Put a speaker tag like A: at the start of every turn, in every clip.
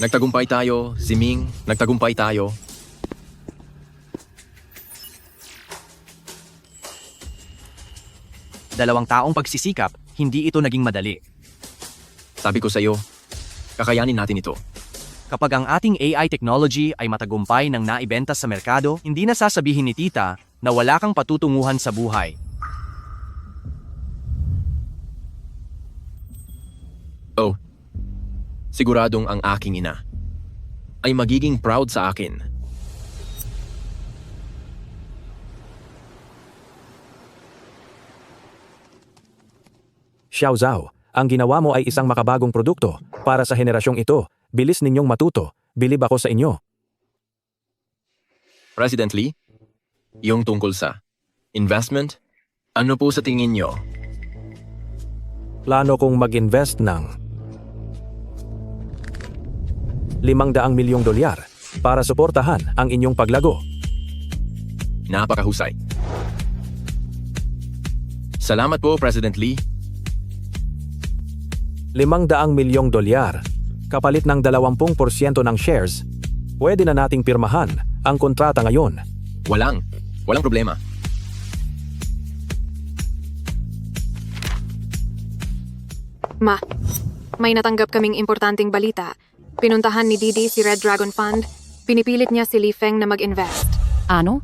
A: Nagtagumpay tayo, Ziming. Nagtagumpay tayo.
B: Dalawang taong pagsisikap, hindi ito naging madali.
A: Sabi ko sa'yo, kakayanin natin ito.
B: Kapag ang ating AI technology ay matagumpay ng naibenta sa merkado, hindi na sasabihin ni Tita na wala kang patutunguhan sa buhay.
A: Oh, siguradong ang aking ina ay magiging proud sa akin.
C: Xiao Zhao, ang ginawa mo ay isang makabagong produkto para sa henerasyong ito. Bilis ninyong matuto. Bilib ako sa inyo.
A: President Lee, yung tungkol sa investment, ano po sa tingin nyo?
C: Plano kong mag-invest ng $500 milyong para suportahan ang inyong paglago.
A: Napakahusay. Salamat po, President Lee.
C: $500 milyong kapalit ng 20% ng shares. Pwede na nating pirmahan ang kontrata ngayon.
A: Walang problema.
D: Ma, may natanggap kaming importanteng balita. Pinuntahan ni Didi si Red Dragon Fund. Pinipilit niya si Li Feng na mag-invest.
E: Ano?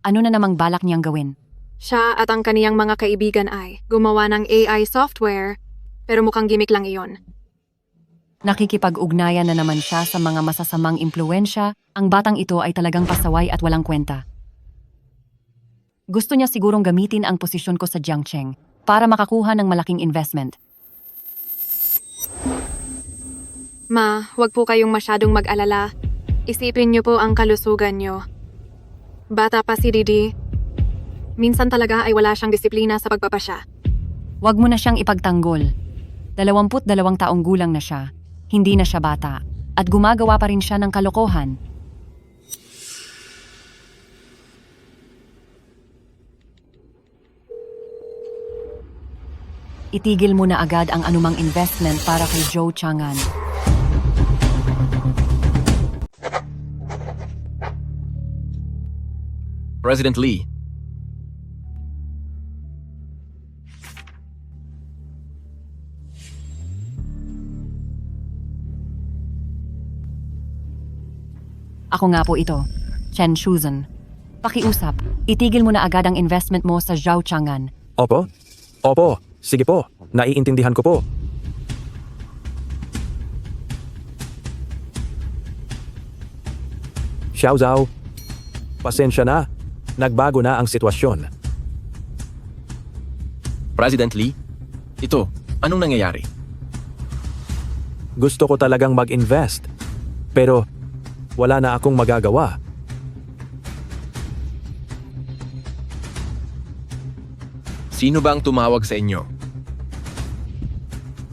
E: Ano na namang balak niyang gawin?
D: Siya at ang kaniyang mga kaibigan ay gumawa ng AI software, pero mukhang gimmick lang iyon.
E: Nakikipag-ugnayan na naman siya sa mga masasamang impluensya. Ang batang ito ay talagang pasaway at walang kwenta. Gusto niya sigurong gamitin ang posisyon ko sa Jiangcheng para makakuha ng malaking investment.
D: Ma, huwag po kayong masyadong mag-alala. Isipin niyo po ang kalusugan niyo. Bata pa si Didi. Minsan talaga ay wala siyang disiplina sa pagpapasya.
E: Huwag mo na siyang ipagtanggol. 22 taong gulang na siya. Hindi na siya bata. At gumagawa pa rin siya ng kalokohan. Itigil mo na agad ang anumang investment para kay Zhou Chang'an.
A: President Lee,
E: Ako nga po ito, Chen Shuzhen. Pakiusap, itigil mo na agad ang investment mo sa Zhou Chang'an.
C: Opo? Opo. Sige po. Naiintindihan ko po. Xiao Zhao, pasensya na. Nagbago na ang sitwasyon.
A: President Lee, ito, anong nangyayari?
C: Gusto ko talagang mag-invest. Pero wala na akong magagawa.
A: Sino ba ang tumawag sa inyo?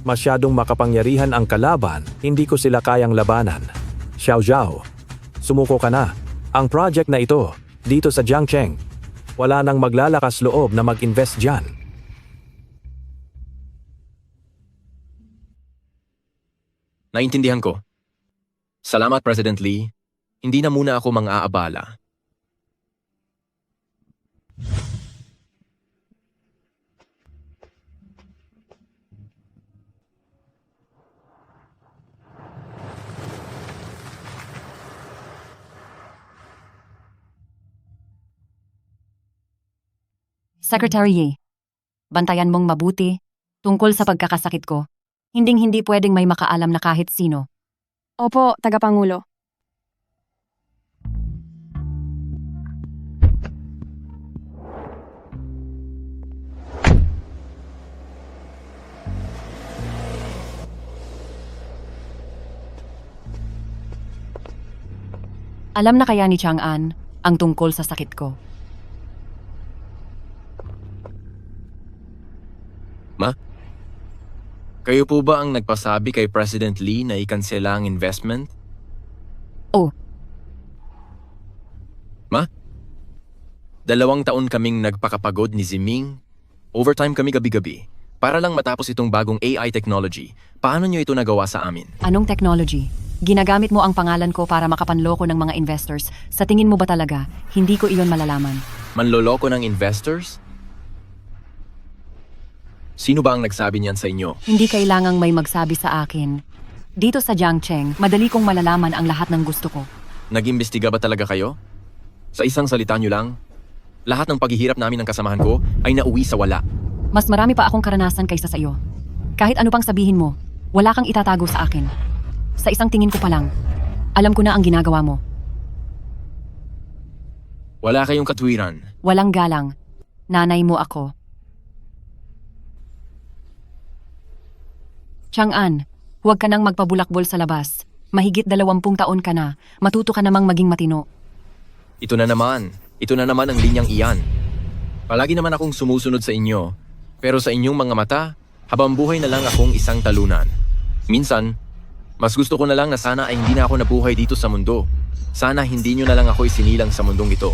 C: Masyadong makapangyarihan ang kalaban, hindi ko sila kayang labanan. Xiao Zhao, sumuko ka na. Ang project na ito, dito sa Jiangcheng, wala nang maglalakas loob na mag-invest dyan.
A: Naintindihan ko. Salamat, President Lee. Hindi na muna ako mang-aabala.
E: Secretary Ye, bantayan mong mabuti tungkol sa pagkakasakit ko. Hinding-hindi pwedeng may makaalam na kahit sino.
D: Opo, Tagapangulo.
E: Alam na kaya ni Chang'an ang tungkol sa sakit ko.
A: Ma? Kayo po ba ang nagpasabi kay President Lee na ikansela ang investment?
E: Oh,
A: Ma? 2 taon kaming nagpakapagod ni Ziming. Overtime kami gabi-gabi. Para lang matapos itong bagong AI technology. Paano nyo ito nagawa sa amin?
E: anong technology? Ginagamit mo ang pangalan ko para makapanloko ng mga investors. Sa tingin mo ba talaga, hindi ko iyon malalaman?
A: Manloloko ng investors? Sino ba ang nagsabi niyan sa inyo?
E: Hindi kailangang may magsabi sa akin. Dito sa Jiangcheng, madali kong malalaman ang lahat ng gusto ko.
A: Nag-imbestiga ba talaga kayo? Sa isang salita nyo lang, lahat ng paghihirap namin ng kasamahan ko ay nauwi sa wala.
E: Mas marami pa akong karanasan kaysa sa iyo. Kahit ano pang sabihin mo, wala kang itatago sa akin. Sa isang tingin ko pa lang, alam ko na ang ginagawa mo.
A: Wala kayong katwiran.
E: Walang galang. Nanay mo ako. Chang'an, huwag ka nang magpabulakbol sa labas. Mahigit 20 taon ka na. Matuto ka namang maging matino.
A: Ito na naman ang linyang iyan. Palagi naman akong sumusunod sa inyo, pero sa inyong mga mata, habang buhay na lang akong isang talunan. Minsan, mas gusto ko na lang na sana ay hindi na ako nabuhay dito sa mundo. Sana hindi nyo na lang ako isinilang sa mundong ito.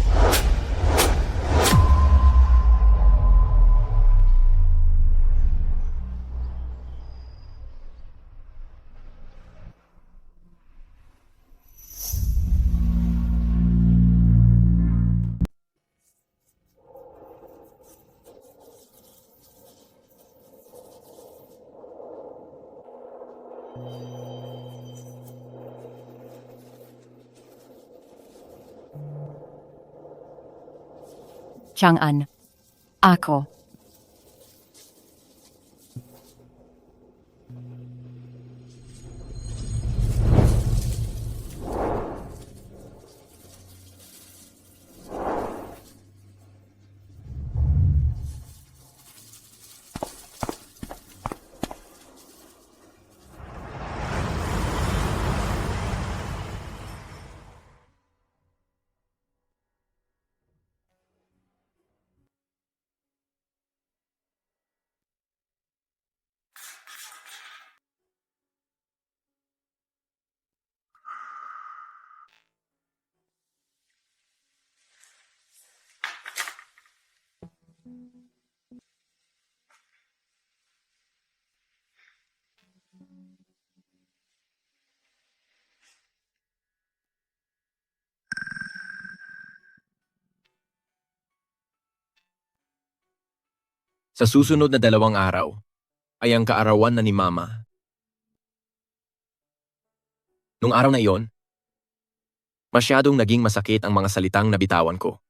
E: Chang'an, ako.
A: Sa susunod na 2 araw, ay ang kaarawan na ni Mama. Nung araw na iyon, masyadong naging masakit ang mga salitang nabitawan ko.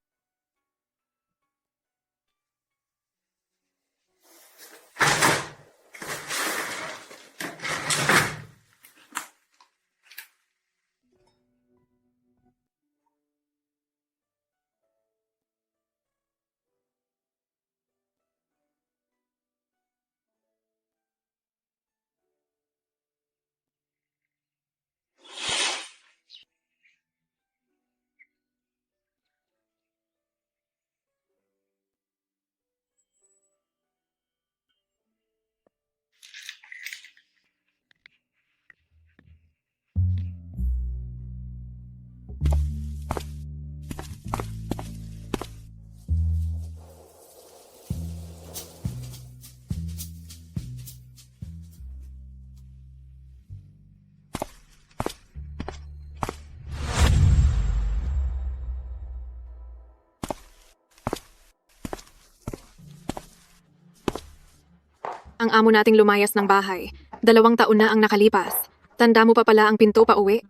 D: Ang amo nating lumayas ng bahay. 2 taon na ang nakalipas. Tanda mo pa pala ang pinto pa uwi.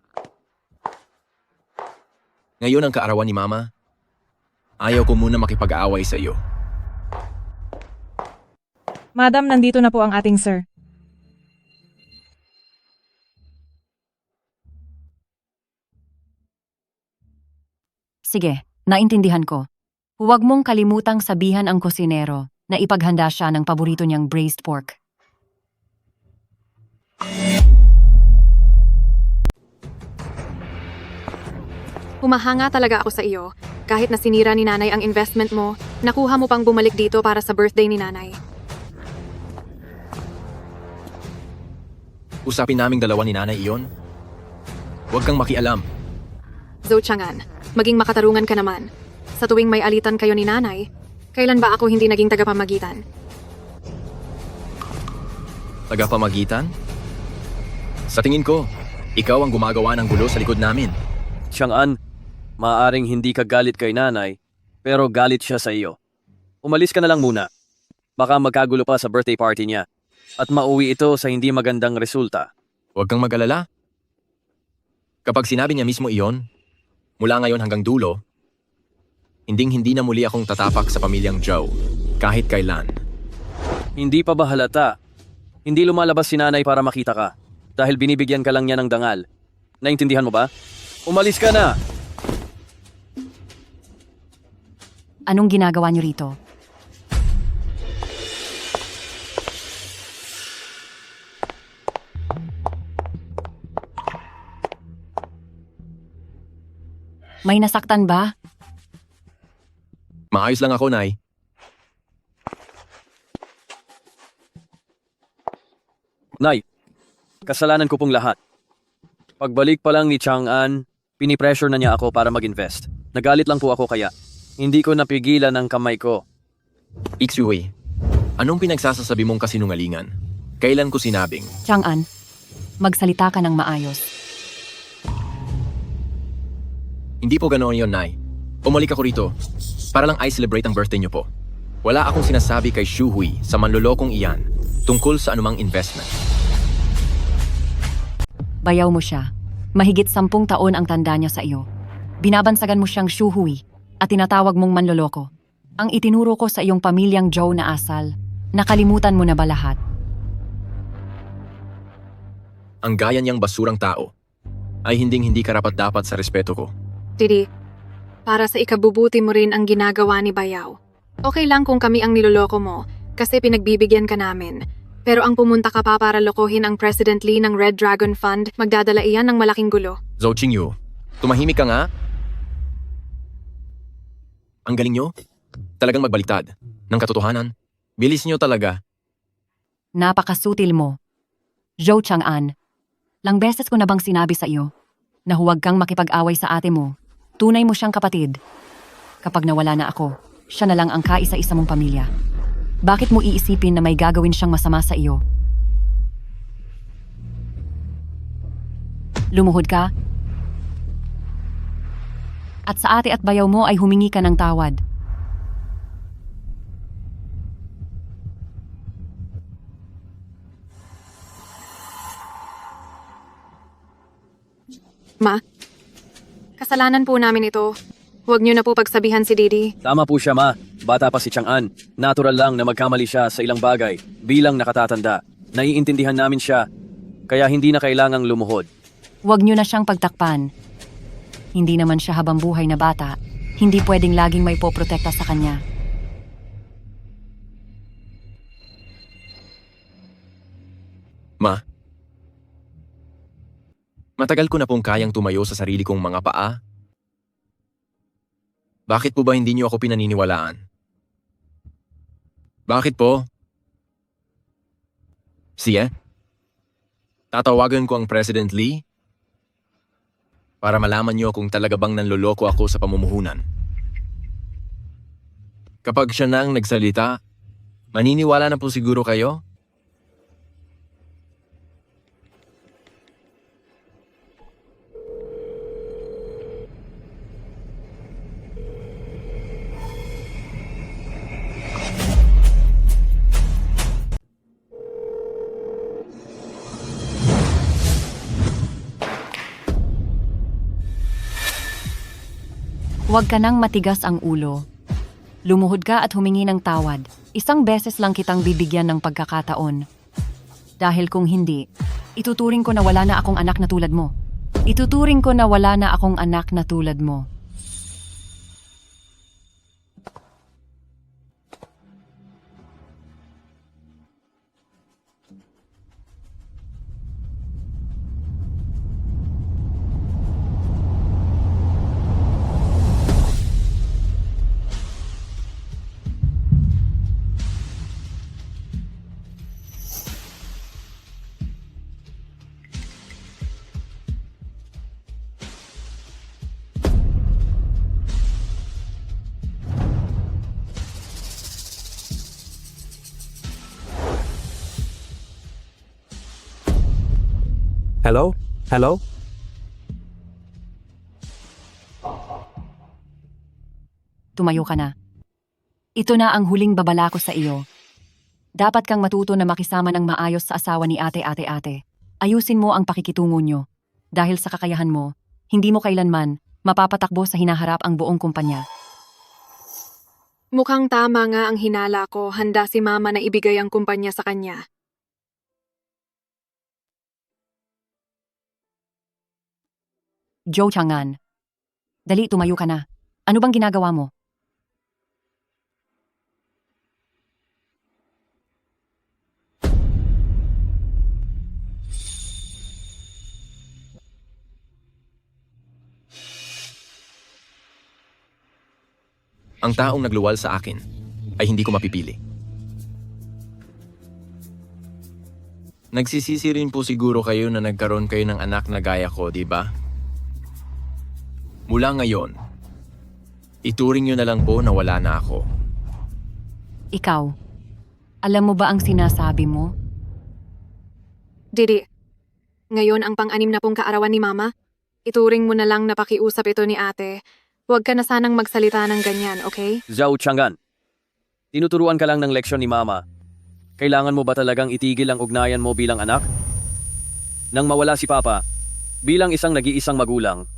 A: Ngayon ang kaarawan ni Mama, ayaw ko muna makipag-aaway sa iyo.
F: Madam, nandito na po ang ating sir.
E: Sige, naintindihan ko. Huwag mong kalimutang sabihan ang kusinero na ipaghanda siya ng paborito niyang braised pork.
D: Humahanga talaga ako sa iyo. Kahit na sinira ni nanay ang investment mo, nakuha mo pang bumalik dito para sa birthday ni nanay.
A: Usapin naming 2 ni Nanay iyon. Huwag kang makialam.
D: Zhou Chang'an, maging makatarungan ka naman. Sa tuwing may alitan kayo ni nanay, kailan ba ako hindi naging tagapamagitan?
A: Tagapamagitan? Sa tingin ko, Ikaw ang gumagawa ng gulo sa likod namin.
G: Chang'an, maaaring hindi ka galit kay nanay, pero galit siya sa iyo. Umalis ka na lang muna. Baka magkagulo pa sa birthday party niya. At mauwi ito sa hindi magandang resulta.
A: Huwag kang mag-alala. Kapag sinabi niya mismo iyon, mula ngayon hanggang dulo, hinding-hindi na muli akong tatapak sa pamilyang Zhao, kahit kailan.
G: Hindi pa ba halata? Hindi lumalabas si nanay para makita ka. Dahil binibigyan ka lang niya ng dangal. Naintindihan mo ba? Umalis ka na!
E: Anong ginagawa niyo rito? May nasaktan ba?
A: Maayos lang ako, Nay.
G: Nay, kasalanan ko pong lahat. Pagbalik pa lang ni Chang'an, pinipressure na niya ako para mag-invest. Nagalit lang po ako kaya. Hindi ko napigilan ang kamay ko.
A: Ixue, anong pinagsasasabi mong kasinungalingan? Kailan ko sinabing?
E: Chang'an, magsalita ka ng maayos.
A: Hindi po ganoon yon, Nay. Umalik ako rito para lang i-celebrate ang birthday niyo po. Wala akong sinasabi kay Shuhui sa manlolokong iyan tungkol sa anumang investment.
E: Bayaw mo siya. Mahigit 10 taon ang tanda niya sa iyo. Binabansagan mo siyang Shuhui at tinatawag mong manloloko. Ang itinuro ko sa iyong pamilyang Zhou na asal, nakalimutan mo na ba lahat?
A: Ang gaya niyang basurang tao ay hinding-hindi karapat-dapat sa respeto ko.
D: Didi, para sa ikabubuti mo rin ang ginagawa ni Bayaw. Okay lang kung kami ang niloloko mo kasi pinagbibigyan ka namin. Pero ang pumunta ka pa para lokohin ang President Lee ng Red Dragon Fund, magdadala iyan ng malaking gulo.
A: Zhou Qingyu, tumahimik ka nga. Ang galing niyo. Talagang magbaliktad ng katotohanan. Bilis niyo talaga.
E: Napakasutil mo. Zhou Chang'an, lang beses ko na bang sinabi sa iyo na huwag kang makipag-away sa ate mo. Tunay mo siyang kapatid. Kapag nawala na ako, siya na lang ang kaisa-isa mong pamilya. Bakit mo iisipin na may gagawin siyang masama sa iyo? Lumuhod ka? At sa ate at bayaw mo ay humingi ka ng tawad.
D: Ma, kasalanan po namin ito. Huwag niyo na po pagsabihan si Didi.
G: Tama po siya, ma. Bata pa si Chang'an. Natural lang na magkamali siya sa ilang bagay bilang nakatatanda. Naiintindihan namin siya, kaya hindi na kailangang lumuhod.
E: Huwag niyo na siyang pagtakpan. Hindi naman siya habang buhay na bata. Hindi pwedeng laging may poprotekta sa kanya.
A: Ma, matagal ko na pong kayang tumayo sa sarili kong mga paa. Bakit po ba hindi niyo ako pinaniniwalaan? Bakit po? Sige. Tatawagan ko ang President Lee para malaman niyo kung talaga bang nanloloko ako sa pamumuhunan. Kapag siya na ang nagsalita, maniniwala na po siguro kayo?
E: Huwag ka nang matigas ang ulo. Lumuhod ka at humingi ng tawad. Isang beses lang kitang bibigyan ng pagkakataon. Dahil kung hindi, ituturing ko na wala na akong anak na tulad mo. Ituturing ko na wala na akong anak na tulad mo.
C: Hello? Hello?
E: Tumayo ka na. Ito na ang huling babala ko sa iyo. Dapat kang matuto na makisama ng maayos sa asawa ni ate. Ayusin mo ang pakikitungo nyo. Dahil sa kakayahan mo, hindi mo kailanman mapapatakbo sa hinaharap ang buong kumpanya.
D: Mukhang tama nga ang hinala ko. Handa si Mama na ibigay ang kumpanya sa kanya.
E: Joe Changan. Dali, tumayo ka na. Ano bang ginagawa mo?
A: Ang taong nagluwal sa akin ay hindi ko mapipili. Nagsisisi rin po siguro kayo na nagkaroon kayo ng anak na gaya ko, di ba? Mula ngayon, ituring nyo na lang po na wala na ako.
E: Ikaw, alam mo ba ang sinasabi mo?
D: Didi, ngayon ang pang-anim na pong kaarawan ni Mama. Ituring mo na lang na pakiusap ito ni ate. Huwag ka na sanang magsalita ng ganyan, okay?
G: Zhao Changan, tinuturuan ka lang ng leksyon ni Mama. Kailangan mo ba talagang itigil ang ugnayan mo bilang anak? Nang mawala si Papa, bilang isang nag-iisang magulang,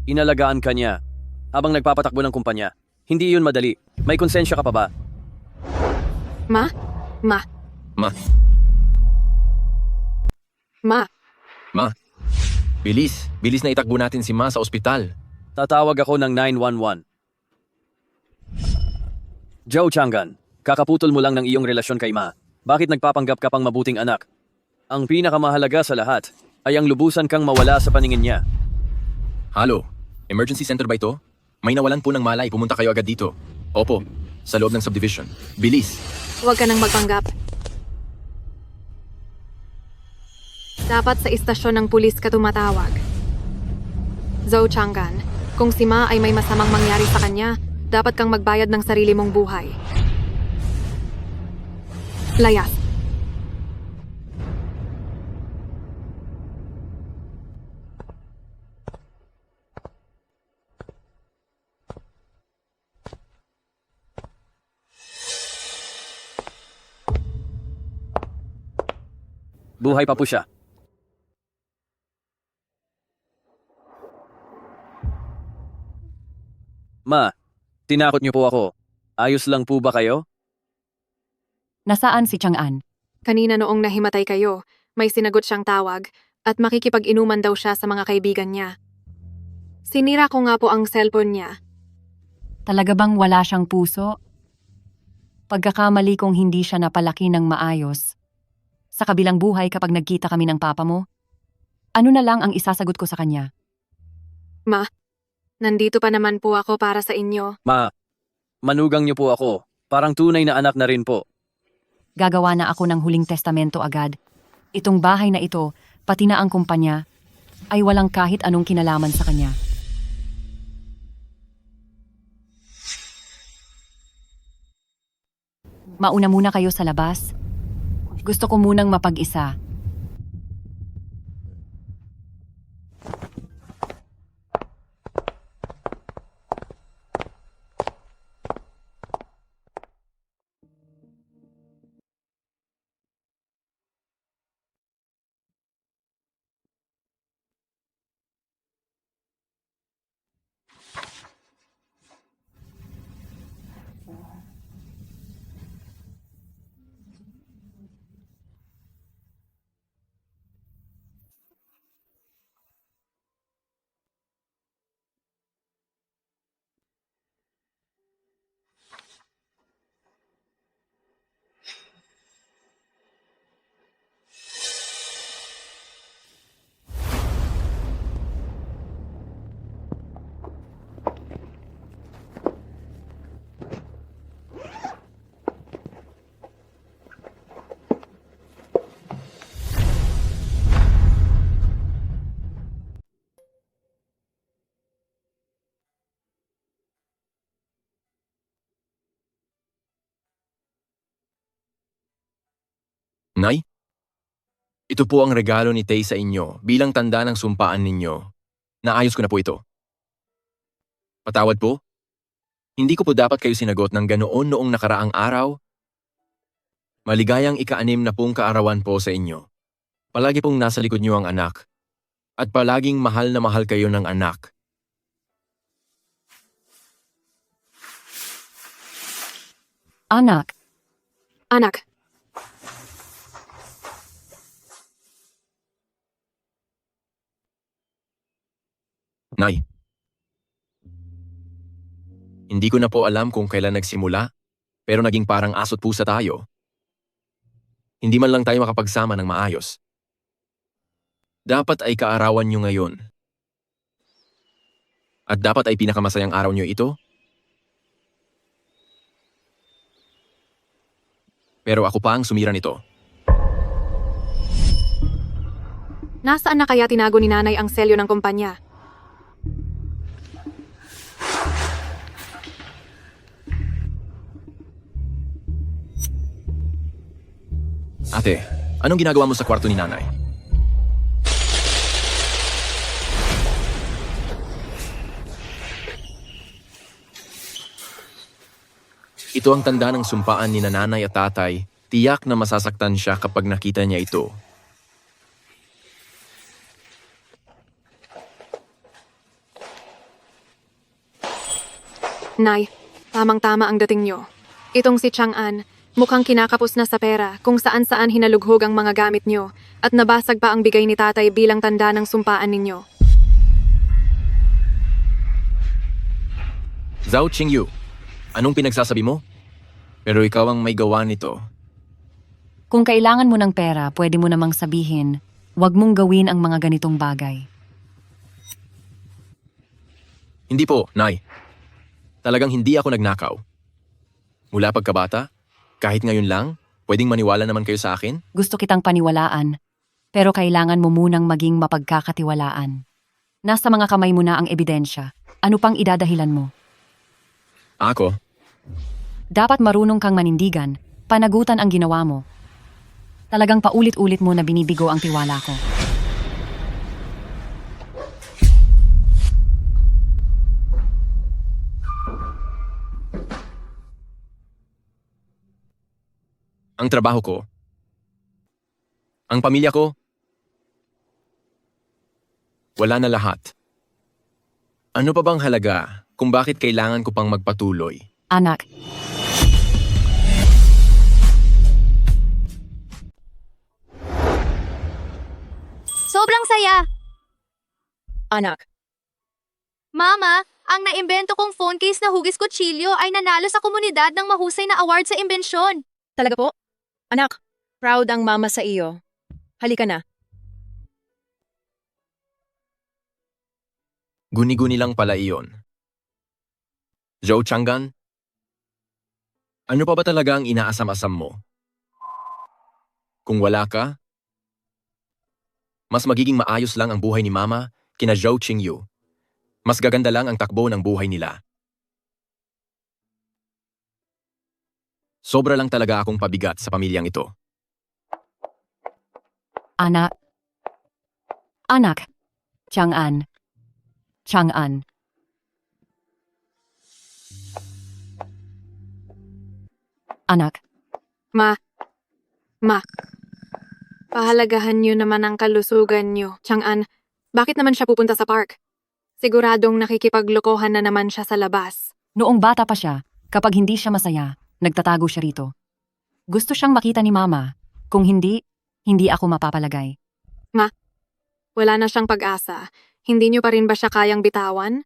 G: inalagaan ka niya habang nagpapatakbo ng kumpanya. Hindi yun madali. May konsensya ka pa ba?
D: Ma? Ma?
A: Ma,
D: Ma?
A: ma, bilis na itakbo natin si Ma sa ospital.
G: Tatawag ako ng 911. Zhao Changan, kakaputol mo lang ng iyong relasyon kay Ma. Bakit nagpapanggap ka pang mabuting anak? Ang pinakamahalaga sa lahat ay ang lubusan kang mawala sa paningin niya.
A: Halo, emergency center ba ito? May nawalan po ng malay, pumunta kayo agad dito. Opo, sa loob ng subdivision. Bilis!
D: Huwag ka nang magpanggap. Dapat sa istasyon ng pulis ka tumatawag. Zhou Changan, kung si Ma ay may masamang mangyari sa kanya, dapat kang magbayad ng sarili mong buhay. Layas.
G: Buhay pa po siya. Ma, tinakot niyo po ako. Ayos lang po ba kayo?
E: Nasaan si Chang'an?
D: Kanina noong nahimatay kayo, may sinagot siyang tawag at makikipag-inuman daw siya sa mga kaibigan niya. Sinira ko nga po ang cellphone niya.
E: Talaga bang wala siyang puso? Pagkakamali kong hindi siya napalaki ng maayos. Sa kabilang buhay kapag nagkita kami ng papa mo, ano na lang ang isasagot ko sa kanya?
D: Ma, nandito pa naman po ako para sa inyo.
G: Ma, manugang niyo po ako. Parang tunay na anak na rin po.
E: Gagawa na ako ng huling testamento agad. Itong bahay na ito, pati na ang kumpanya, ay walang kahit anong kinalaman sa kanya. Mauna muna kayo sa labas. Gusto ko munang mapag-isa.
A: Nay? Ito po ang regalo ni Tay sa inyo bilang tanda ng sumpaan ninyo. Naayos ko na po ito. Patawad po? Hindi ko po dapat kayo sinagot ng ganoon noong nakaraang araw. Maligayang ika-6 na pong kaarawan po sa inyo. Palagi pong nasa likod niyo ang anak. At palaging mahal na mahal kayo ng anak.
E: Anak,
D: Anak,
A: Nay. Hindi ko na po alam kung kailan nagsimula, pero naging parang aso't pusa tayo. Hindi man lang tayo makapagsama ng maayos. Dapat ay kaarawan nyo ngayon. At dapat ay pinakamasayang araw nyo ito. Pero ako pa ang sumira nito.
D: nasaan na kaya tinago ni nanay ang selyo ng kumpanya?
A: Ate, anong ginagawa mo sa kwarto ni nanay? Ito ang tanda ng sumpaan ni nanay at tatay. Tiyak na masasaktan siya kapag nakita niya ito.
D: Nay, tamang-tama ang dating nyo. Itong si Chang'an, mukhang kinakapos na sa pera kung saan-saan hinalughog ang mga gamit nyo at nabasag pa ang bigay ni tatay bilang tanda ng sumpaan ninyo.
A: Zhao Qingyu, anong pinagsasabi mo? Pero ikaw ang may gawa nito.
E: kung kailangan mo ng pera, pwede mo namang sabihin, huwag mong gawin ang mga ganitong bagay.
A: Hindi po, Nay. Talagang hindi ako nagnakaw. Mula pagkabata, kahit ngayon lang, pwedeng maniwala naman kayo sa akin?
E: Gusto kitang paniwalaan, pero kailangan mo munang maging mapagkakatiwalaan. Nasa mga kamay mo na ang ebidensya. Ano pang idadahilan mo?
A: Ako?
E: Dapat marunong kang manindigan, panagutan ang ginawa mo. Talagang paulit-ulit mo na binibigo ang tiwala ko.
A: Ang trabaho ko. Ang pamilya ko. Wala na lahat. Ano pa bang halaga kung bakit kailangan ko pang magpatuloy?
E: Anak,
H: Sobrang saya!
F: Anak,
H: Mama, ang naimbento kong phone case na hugis kutsilyo ay nanalo sa komunidad ng mahusay na award sa imbensyon.
F: talaga po? Anak, proud ang mama sa iyo. Halika na.
A: Guni-guni lang pala iyon. Zhou Chang'an? Ano pa ba talaga ang inaasam-asam mo? Kung wala ka, mas magiging maayos lang ang buhay ni Mama kina Zhou Qingyu. Mas gaganda lang ang takbo ng buhay nila. Sobra lang talaga akong pabigat sa pamilyang ito.
E: anak. Anak. Chang'an. Chang'an. Anak,
D: Ma, pahalagahan nyo naman ang kalusugan nyo. Chang'an, bakit naman siya pupunta sa park? Siguradong nakikipaglokohan na naman siya sa labas.
E: noong bata pa siya, kapag hindi siya masaya, nagtatago siya rito. Gusto siyang makita ni Mama. Kung hindi, hindi ako mapapalagay.
D: Wala na siyang pag-asa. Hindi nyo pa rin ba siya kayang bitawan?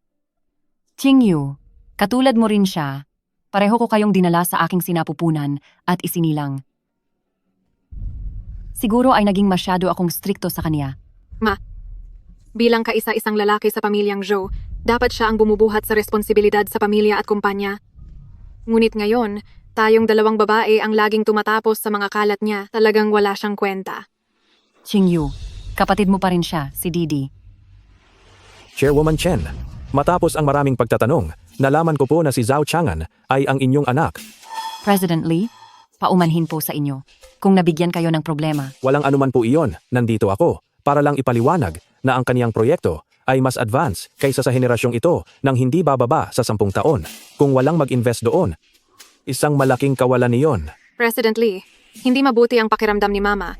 E: Qingyu, katulad mo rin siya. Pareho ko kayong dinala sa aking sinapupunan at isinilang. Siguro ay naging masyado akong strikto sa kanya.
D: Bilang kaisa-isang lalaki sa pamilyang Zhou, dapat siya ang bumubuhat sa responsibilidad sa pamilya at kumpanya. Ngunit ngayon, tayong dalawang babae ang laging tumatapos sa mga kalat niya. Talagang wala siyang kwenta.
E: Qingyu, kapatid mo pa rin siya, si Didi.
C: Chairwoman Chen, matapos ang maraming pagtatanong, nalaman ko po na si Zhao Chang'an ay ang inyong anak.
E: President Lee, Paumanhin po sa inyo. Kung nabigyan kayo ng problema,
C: Walang anuman po iyon, nandito ako para lang ipaliwanag na ang kaniyang proyekto ay mas advance kaysa sa henerasyong ito nang hindi bababa sa 10 taon. Kung walang mag-invest doon, isang malaking kawalan niyon.
D: President Lee, hindi mabuti ang pakiramdam ni Mama.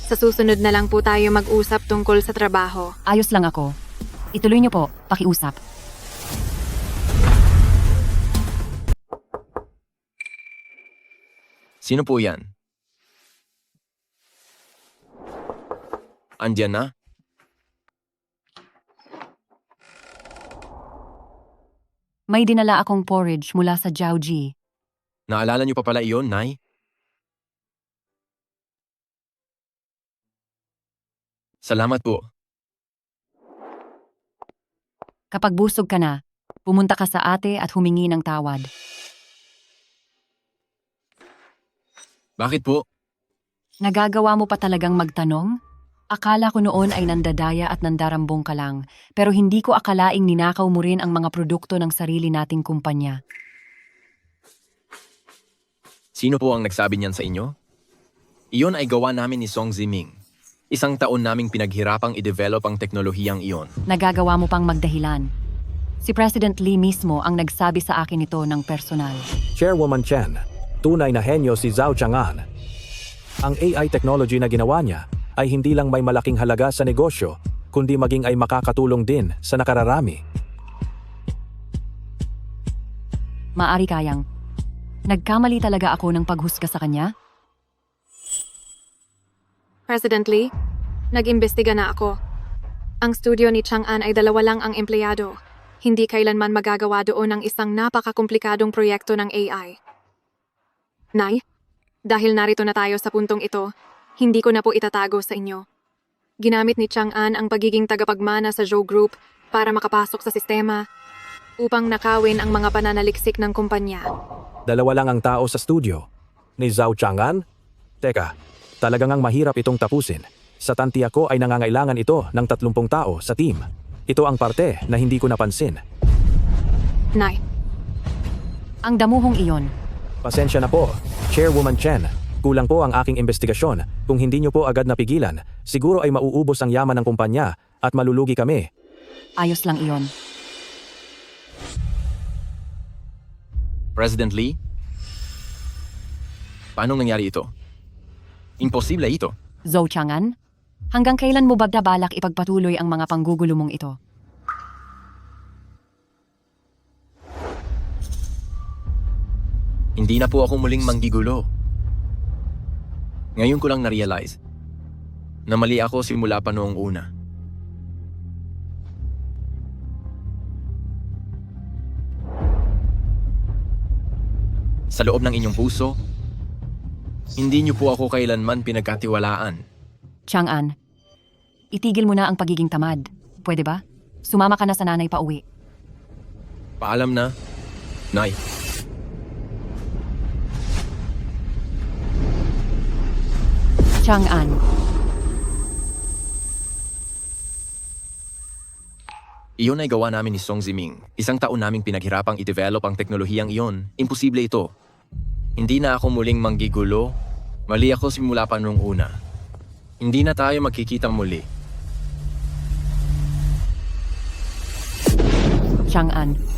D: Sa susunod na lang po tayo mag-usap tungkol sa trabaho.
E: ayos lang ako. Ituloy niyo po, pakiusap.
A: Sino po yan? Andiyan na?
E: May dinala akong porridge mula sa Jiaoji.
A: Naalala niyo pa pala iyon, Nay? Salamat po.
E: Kapag busog ka na, pumunta ka sa ate at humingi ng tawad.
A: Bakit po?
E: Nagagawa mo pa talagang magtanong? Akala ko noon ay nandadaya at nandarambong ka lang, pero hindi ko akalaing ninakaw mo rin ang mga produkto ng sarili nating kumpanya.
A: Sino po ang nagsabi niyan sa inyo? Iyon ay gawa namin ni Song Ziming. 1 taon naming pinaghirapang i-develop ang teknolohiyang iyon.
E: Nagagawa mo pang magdahilan. Si President Lee mismo ang nagsabi sa akin ito ng personal.
C: Chairwoman Chen, tunay na henyo si Zhao Chang'an. Ang AI technology na ginawa niya ay hindi lang may malaking halaga sa negosyo, kundi maging ay makakatulong din sa nakararami.
E: Maari kayang. Nagkamali talaga ako ng paghusga sa kanya?
D: President Lee, nag-imbestiga na ako. Ang studio ni Chang'an ay 2 lang ang empleyado. Hindi kailanman magagawa doon ang isang napakakomplikadong proyekto ng AI. Nay, dahil narito na tayo sa puntong ito, hindi ko na po itatago sa inyo. Ginamit ni Chang'an ang pagiging tagapagmana sa Zhou Group para makapasok sa sistema upang nakawin ang mga pananaliksik ng kumpanya.
C: 2 lang ang tao sa studio. Ni Zhao Chang'an? Teka, talagang ang mahirap itong tapusin. Sa tantiya ko ay nangangailangan ito ng 30 tao sa team. Ito ang parte na hindi ko napansin.
D: Nay,
E: Ang damuhong iyon.
C: Pasensya na po, Chairwoman Chen. Kulang po ang aking investigasyon. Kung hindi niyo po agad napigilan, siguro ay mauubos ang yaman ng kumpanya at malulugi kami.
E: Ayos lang iyon.
A: President Lee? Paano nangyari ito? Imposible ito.
E: Zhou Chang'an? Hanggang kailan mo ba balak ipagpatuloy ang mga panggugulo mong ito?
A: Hindi na po ako muling manggigulo. Ngayon ko lang na-realize na mali ako simula pa noong una. Sa loob ng inyong puso, hindi niyo po ako kailanman pinagkatiwalaan.
E: Chang'an, itigil mo na ang pagiging tamad. Pwede ba? Sumama ka na sa nanay pa uwi.
A: Paalam na, Nay.
E: Chang'an,
A: Iyon ay gawa namin ni Song Ziming. 1 taon naming pinaghirapang i-develop ang teknolohiyang iyon. Imposible ito. Hindi na ako muling manggigulo. Mali ako simula pa noong una. Hindi na tayo magkikita muli.
E: Chang'an.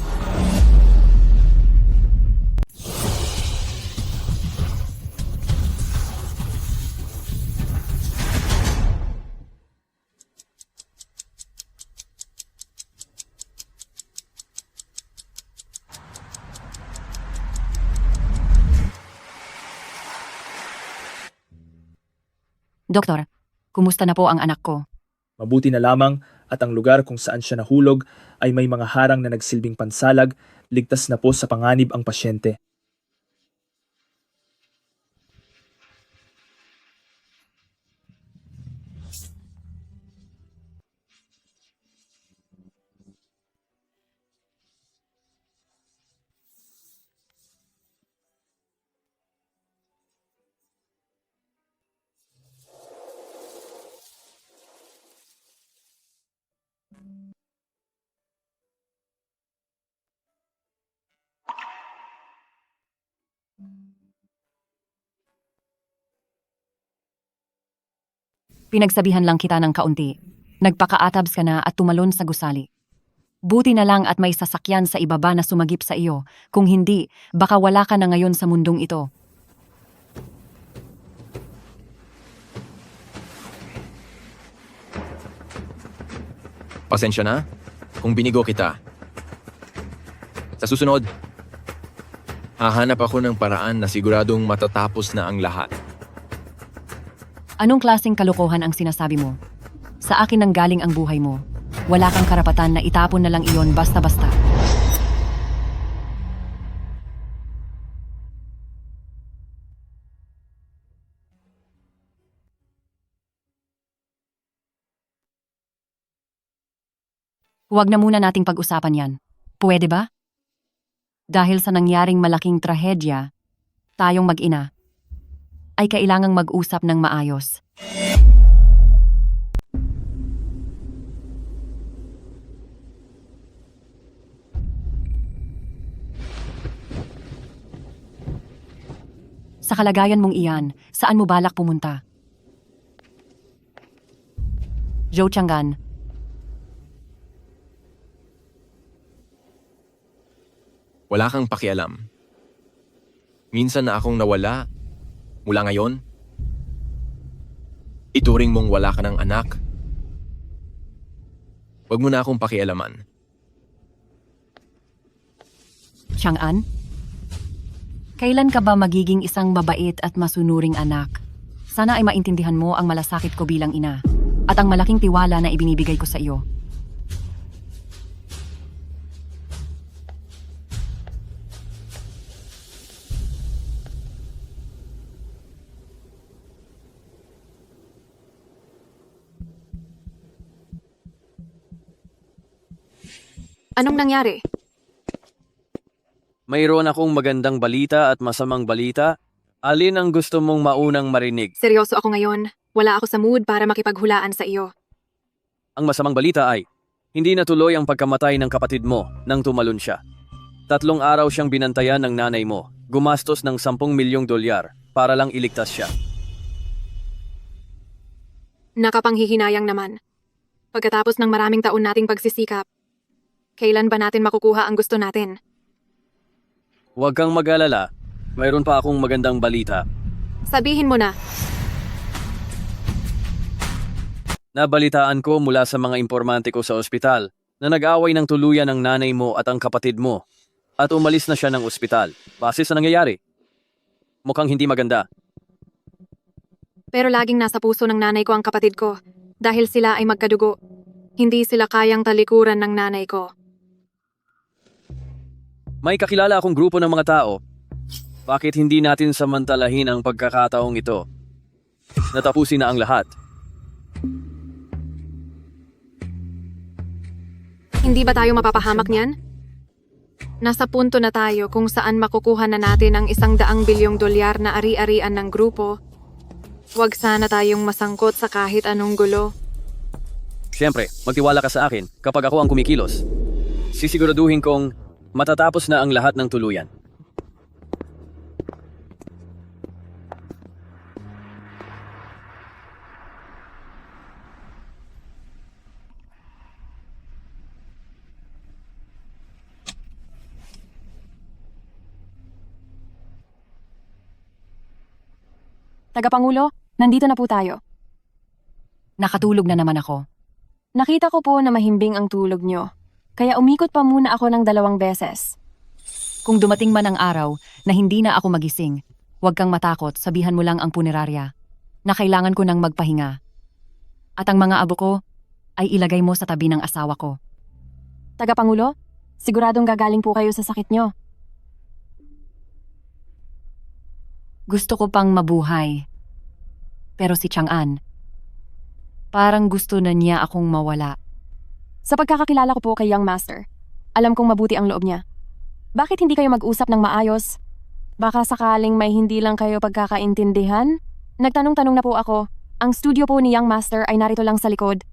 E: Doktor, kumusta na po ang anak ko?
I: Mabuti na lamang at ang lugar kung saan siya nahulog ay may mga harang na nagsilbing pansalag, ligtas na po sa panganib ang pasyente.
E: Pinagsabihan lang kita ng kaunti. Nagpaka-atabs ka na at tumalon sa gusali. Buti na lang at may sasakyan sa ibaba na sumagip sa iyo. Kung hindi, baka wala ka na ngayon sa mundong ito.
A: Pasensya na kung binigo kita. Sa susunod, hahanap ako ng paraan na siguradong matatapos na ang lahat.
E: Anong klaseng kalokohan ang sinasabi mo? Sa akin nang galing ang buhay mo. Wala kang karapatan na itapon na lang iyon basta-basta. Huwag na muna nating pag-usapan yan. Pwede ba? Dahil sa nangyaring malaking trahedya, tayong mag-ina ay kailangang mag-usap ng maayos. Sa kalagayan mong iyan, saan mo balak pumunta? Zhou Chang'an,
A: Wala kang pakialam. Minsan na akong nawala. Mula ngayon, ituring mong wala ka ng anak. Huwag mo na akong pakialaman.
E: Chang'an? Kailan ka ba magiging isang mabait at masunuring anak? Sana ay maintindihan mo ang malasakit ko bilang ina at ang malaking tiwala na ibinibigay ko sa iyo.
D: Anong nangyari?
G: Mayroon akong magandang balita at masamang balita. Alin ang gusto mong maunang marinig?
D: Seryoso ako ngayon. Wala ako sa mood para makipaghulaan sa iyo.
G: Ang masamang balita ay, hindi natuloy ang pagkamatay ng kapatid mo nang tumalon siya. 3 araw siyang binantayan ng nanay mo. Gumastos ng 10 milyong dolyar para lang iligtas siya.
D: Nakapanghihinayang naman. Pagkatapos ng maraming taon nating pagsisikap, kailan ba natin makukuha ang gusto natin?
G: Huwag kang mag-alala. Mayroon pa akong magandang balita.
D: Sabihin mo na.
G: Nabalitaan ko mula sa mga impormante ko sa ospital na nag-away ng tuluyan ang nanay mo at ang kapatid mo at umalis na siya ng ospital. Base sa nangyayari, mukhang hindi maganda.
D: Pero laging nasa puso ng nanay ko ang kapatid ko dahil sila ay magkadugo. Hindi sila kayang talikuran ng nanay ko.
G: May kakilala akong grupo ng mga tao. Bakit hindi natin samantalahin ang pagkakataong ito? Natapusin na ang lahat.
D: Hindi ba tayo mapapahamak niyan? Nasa punto na tayo kung saan makukuha na natin ang 100 bilyong dolyar na ari-arian ng grupo. Huwag sana tayong masangkot sa kahit anong gulo.
G: Siyempre, magtiwala ka sa akin kapag ako ang kumikilos. Sisiguraduhin kong matatapos na ang lahat ng tuluyan.
J: Tagapangulo, nandito na po tayo.
E: Nakatulog na naman ako.
J: Nakita ko po na mahimbing ang tulog nyo. Kaya umikot pa muna ako ng 2 beses.
E: Kung dumating man ang araw na hindi na ako magising, huwag kang matakot, sabihan mo lang ang punerarya na kailangan ko nang magpahinga. At ang mga abo ko ay ilagay mo sa tabi ng asawa ko.
J: Tagapangulo, siguradong gagaling po kayo sa sakit nyo.
E: Gusto ko pang mabuhay. Pero si Chang'an, parang gusto na niya akong mawala.
J: Sa pagkakakilala ko po kay Young Master, alam kong mabuti ang loob niya. Bakit hindi kayo mag-usap ng maayos? Baka sakaling may hindi lang kayo pagkakaintindihan? Nagtanong-tanong na po ako. Ang studio po ni Young Master ay narito lang sa likod.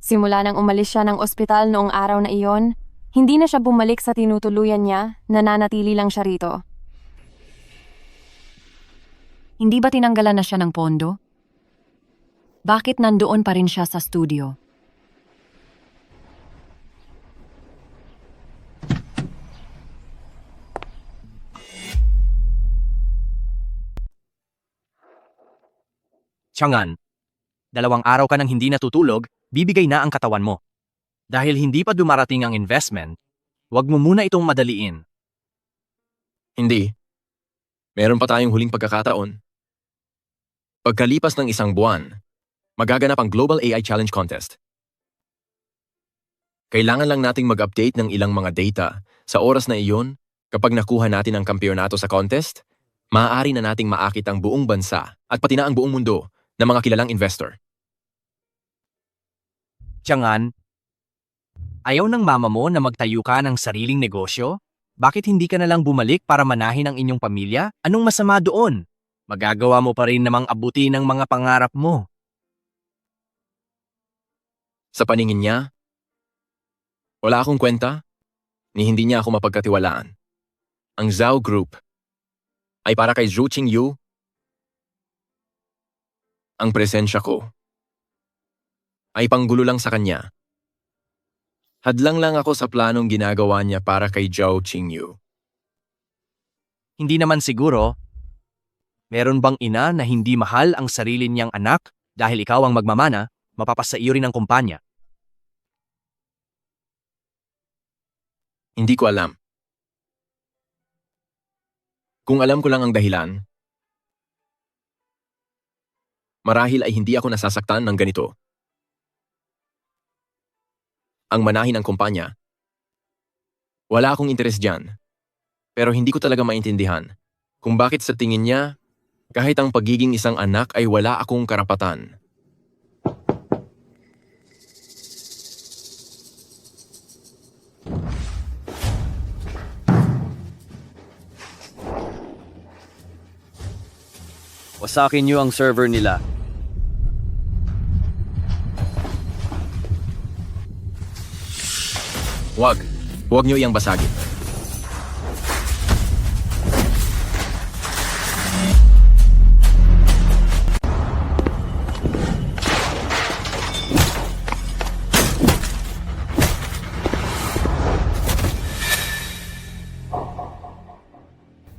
J: Simula nang umalis siya ng ospital noong araw na iyon, hindi na siya bumalik sa tinutuluyan niya, nananatili lang siya rito.
E: Hindi ba tinanggalan na siya ng pondo? Bakit nandoon pa rin siya sa studio?
B: Chang'an, 2 araw ka nang hindi natutulog, bibigay na ang katawan mo. Dahil hindi pa dumarating ang investment, huwag mo muna itong madaliin.
A: Hindi. Meron pa tayong huling pagkakataon. Pagkalipas ng 1 buwan, magaganap ang Global AI Challenge Contest. Kailangan lang nating mag-update ng ilang mga data. Sa oras na iyon, kapag nakuha natin ang kampeonato sa contest, maaari na nating maakit ang buong bansa at pati na ang buong mundo ng mga kilalang investor.
B: Chang'an, ayaw ng mama mo na magtayo ka ng sariling negosyo? Bakit hindi ka na lang bumalik para manahin ang inyong pamilya? Anong masama doon? Magagawa mo pa rin namang abutin ang mga pangarap mo.
A: Sa paningin niya, wala akong kwenta, ni hindi niya ako mapagkatiwalaan. Ang Zhao Group ay para kay Zhou Qingyu. Ang presensya ko ay panggulo lang sa kanya. Hadlang lang ako sa planong ginagawa niya para kay Zhou Qingyu.
B: Hindi naman siguro. Meron bang ina na hindi mahal ang sarili niyang anak dahil ikaw ang magmamana, mapapasaiyo rin ang kumpanya?
A: Hindi ko alam. Kung alam ko lang ang dahilan, marahil ay hindi ako nasasaktan ng ganito. Ang manahin ng kumpanya. Wala akong interes dyan. Pero hindi ko talaga maintindihan kung bakit sa tingin niya, kahit ang pagiging isang anak ay wala akong karapatan.
G: Wasakin niyo ang server nila.
A: Huwag niyo iyang basagin.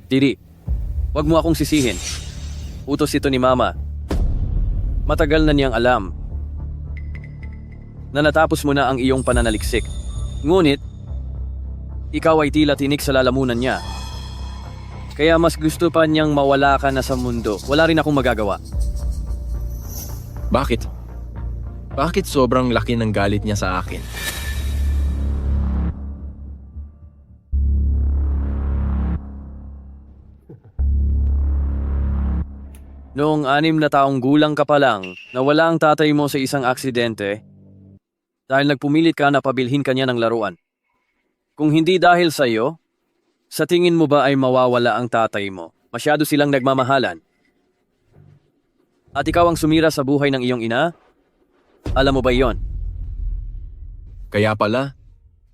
G: Tiri, wag mo akong sisihin. Utos ito ni Mama. Matagal na niyang alam na natapos mo na ang iyong pananaliksik. Ngunit, ikaw ay tila tinik sa lalamunan niya. Kaya mas gusto pa niyang mawala ka na sa mundo. Wala rin akong magagawa.
A: Bakit? Bakit sobrang laki ng galit niya sa akin?
G: Noong 6 na taong gulang ka pa lang, nawala ang tatay mo sa isang aksidente dahil nagpumilit ka na pabilhin kanya ng laruan. Kung hindi dahil sa iyo, sa tingin mo ba ay mawawala ang tatay mo? Masyado silang nagmamahalan. At ikaw ang sumira sa buhay ng iyong ina? Alam mo ba yon?
A: Kaya pala,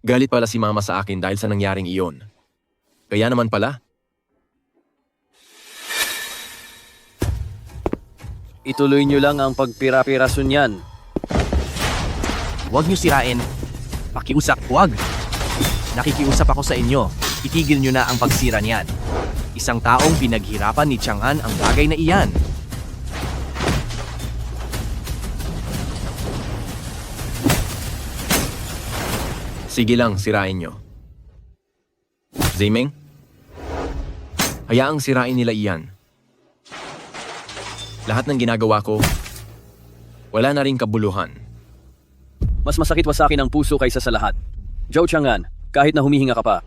A: galit pala si Mama sa akin dahil sa nangyaring iyon. Kaya naman pala,
G: ituloy niyo lang ang pagpira-piraso niyan.
B: Huwag niyo sirain. Pakiusap, huwag. Nakikiusap ako sa inyo. Itigil niyo na ang pagsira niyan. Isang taong pinaghirapan ni Chang'an ang bagay na iyan.
A: sige lang, sirain niyo. Zimeng? Hayaang sirain nila iyan. Lahat ng ginagawa ko, wala na rin kabuluhan.
G: Mas masakit wasakin ang puso kaysa sa lahat. Zhou Chang'an, kahit na humihinga ka pa,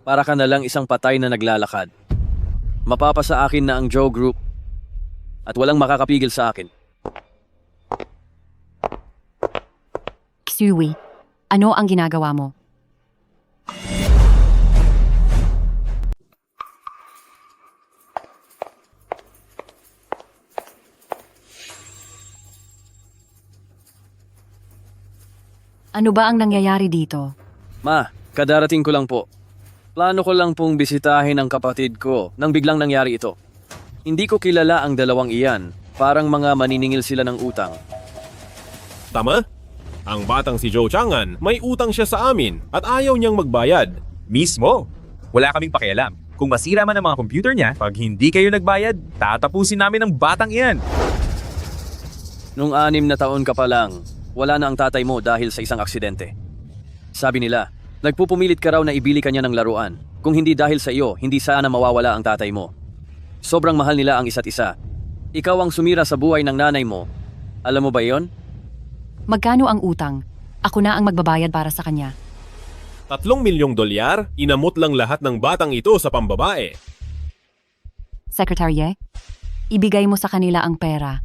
G: para ka na lang isang patay na naglalakad. Mapapasa akin na ang Zhou Group at walang makakapigil sa akin.
E: Xue, ano ang ginagawa mo? Ano ba ang nangyayari dito?
G: Ma, kadarating ko lang po. Plano ko lang pong bisitahin ang kapatid ko nang biglang nangyari ito. Hindi ko kilala ang dalawang iyan. Parang mga maniningil sila ng utang.
K: Tama? Ang batang si Joe Chang'an, may utang siya sa amin at ayaw niyang magbayad.
L: Mismo. Wala kaming pakialam. Kung masira man ang mga computer niya, pag hindi kayo nagbayad, tatapusin namin ang batang iyan.
G: Nung 6 na taon ka pa lang, wala na ang tatay mo dahil sa isang aksidente. Sabi nila, nagpupumilit ka raw na ibili ka niya ng laruan. Kung hindi dahil sa iyo, hindi sana mawawala ang tatay mo. Sobrang mahal nila ang isa't isa. Ikaw ang sumira sa buhay ng nanay mo. Alam mo ba yon?
E: Magkano ang utang? Ako na ang magbabayad para sa kanya.
K: $3 milyong, inamot lang lahat ng batang ito sa pambabae.
E: Sekretarye, ibigay mo sa kanila ang pera.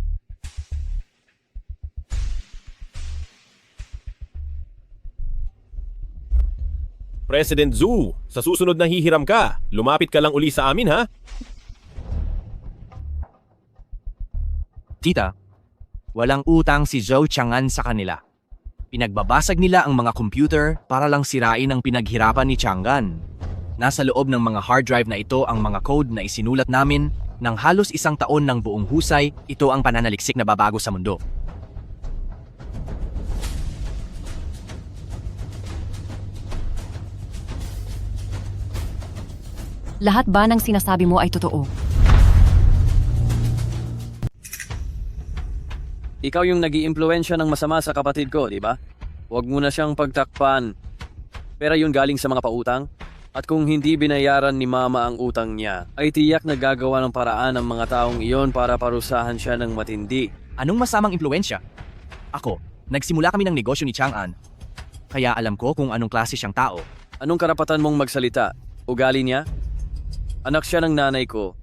K: President Zhu, sa susunod na hihiram ka, lumapit ka lang uli sa amin ha?
B: Tita, walang utang si Zhou Chang'an sa kanila. Pinagbabasag nila ang mga computer para lang sirain ang pinaghirapan ni Chang'an. Nasa loob ng mga hard drive na ito ang mga code na isinulat namin ng halos 1 taon ng buong husay. Ito ang pananaliksik na babago sa mundo.
E: Lahat ba ng sinasabi mo ay totoo?
G: Ikaw yung nag-iimpluwensya ng masama sa kapatid ko, di ba? Huwag mo na siyang pagtakpan. Pera yun galing sa mga pautang. At kung hindi binayaran ni mama ang utang niya, ay tiyak na gagawa ng paraan ng mga taong iyon para parusahan siya ng matindi.
B: Anong masamang impluensya? Ako, nagsimula kami ng negosyo ni Chang'an. Kaya alam ko kung anong klase siyang tao.
G: Anong karapatan mong magsalita? Ugali niya? Anak siya ng nanay ko.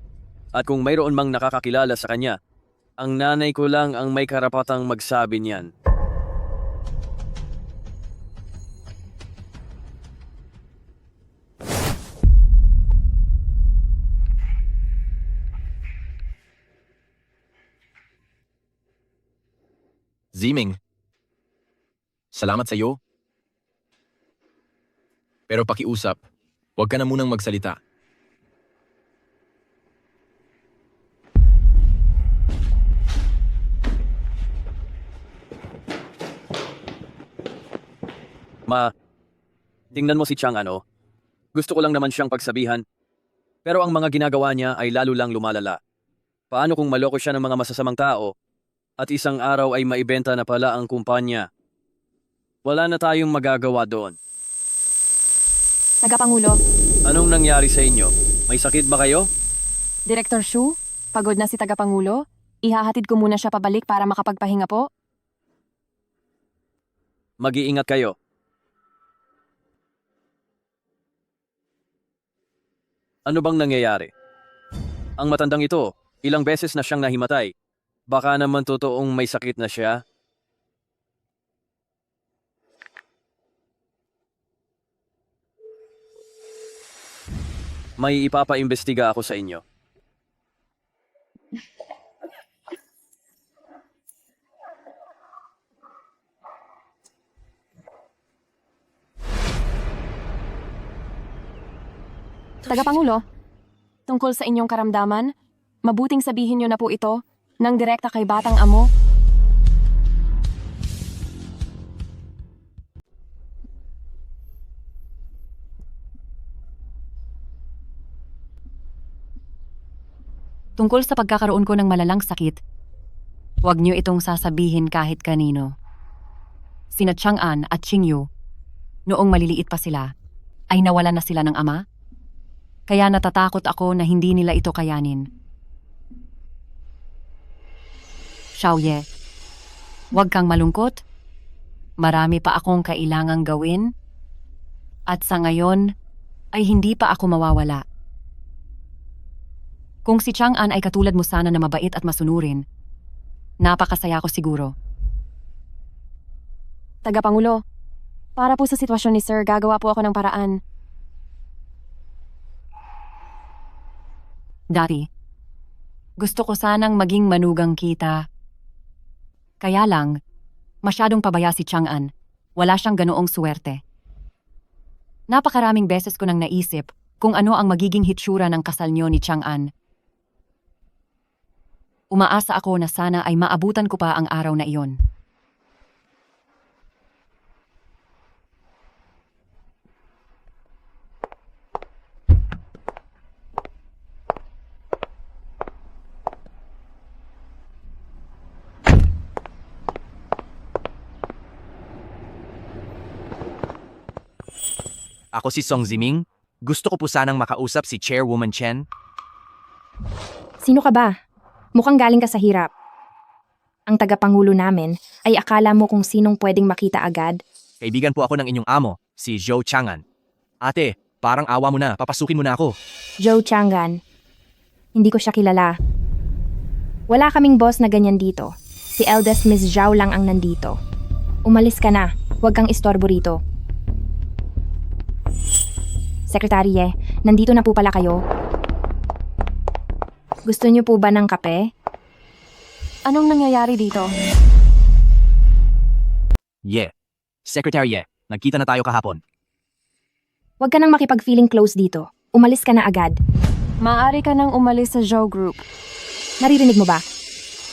G: At kung mayroon mang nakakakilala sa kanya, ang nanay ko lang ang may karapatang magsabi niyan.
A: Ziming, salamat sa iyo. Pero pakiusap, huwag ka na munang magsalita.
G: Tingnan mo si Chang ano. Gusto ko lang naman siyang pagsabihan. Pero ang mga ginagawa niya ay lalo lang lumalala. Paano kung maloko siya ng mga masasamang tao at isang araw ay maibenta na pala ang kumpanya? Wala na tayong magagawa doon.
J: Tagapangulo,
G: Anong nangyari sa inyo? May sakit ba kayo?
J: Director Shu, pagod na si Tagapangulo. Ihahatid ko muna siya pabalik para makapagpahinga po.
G: Mag-iingat kayo. Ano bang nangyayari? Ang matandang ito, ilang beses na siyang nahimatay. Baka naman totoong may sakit na siya. May ipapaimbestiga ako sa inyo.
J: Tagapangulo, tungkol sa inyong karamdaman, mabuting sabihin niyo na po ito nang direkta kay Batang Amo.
E: Tungkol sa pagkakaroon ko ng malalang sakit, huwag niyo itong sasabihin kahit kanino. Sina Chang'an at Qingyu, noong maliliit pa sila, ay nawalan na sila ng ama. Kaya natatakot ako na hindi nila ito kayanin. Xiaoye, huwag kang malungkot. Marami pa akong kailangang gawin. At sa ngayon, ay hindi pa ako mawawala. Kung si Chang'an ay katulad mo sana na mabait at masunurin, napakasaya ko siguro.
J: Tagapangulo, para po sa sitwasyon ni Sir, gagawa po ako ng paraan.
E: Dati, gusto ko sanang maging manugang kita. Kaya lang, masyadong pabaya si Chang'an. Wala siyang ganoong swerte. Napakaraming beses ko nang naisip kung ano ang magiging hitsura ng kasal niyo ni Chang'an. Umaasa ako na sana ay maabutan ko pa ang araw na iyon.
B: Ako si Song Ziming. Gusto ko po sanang makausap si Chairwoman Chen.
M: Sino ka ba? Mukhang galing ka sa hirap. Ang tagapangulo namin ay akala mo kung sinong pwedeng makita agad.
B: Kaibigan po ako ng inyong amo, si Zhou Chang'an. Ate, parang awa mo na, papasukin mo na ako.
M: Zhou Chang'an. Hindi ko siya kilala. Wala kaming boss na ganyan dito. Si eldest Miss Zhao lang ang nandito. Umalis ka na. Huwag kang istorbo rito. Sekretarye, nandito na po pala kayo. Gusto niyo po ba ng kape?
J: Anong nangyayari dito?
B: Secretary Ye, nagkita na tayo kahapon.
M: Huwag ka nang makipag-feeling close dito. Umalis ka na agad.
J: Maaari ka nang umalis sa Zhou Group.
M: Naririnig mo ba?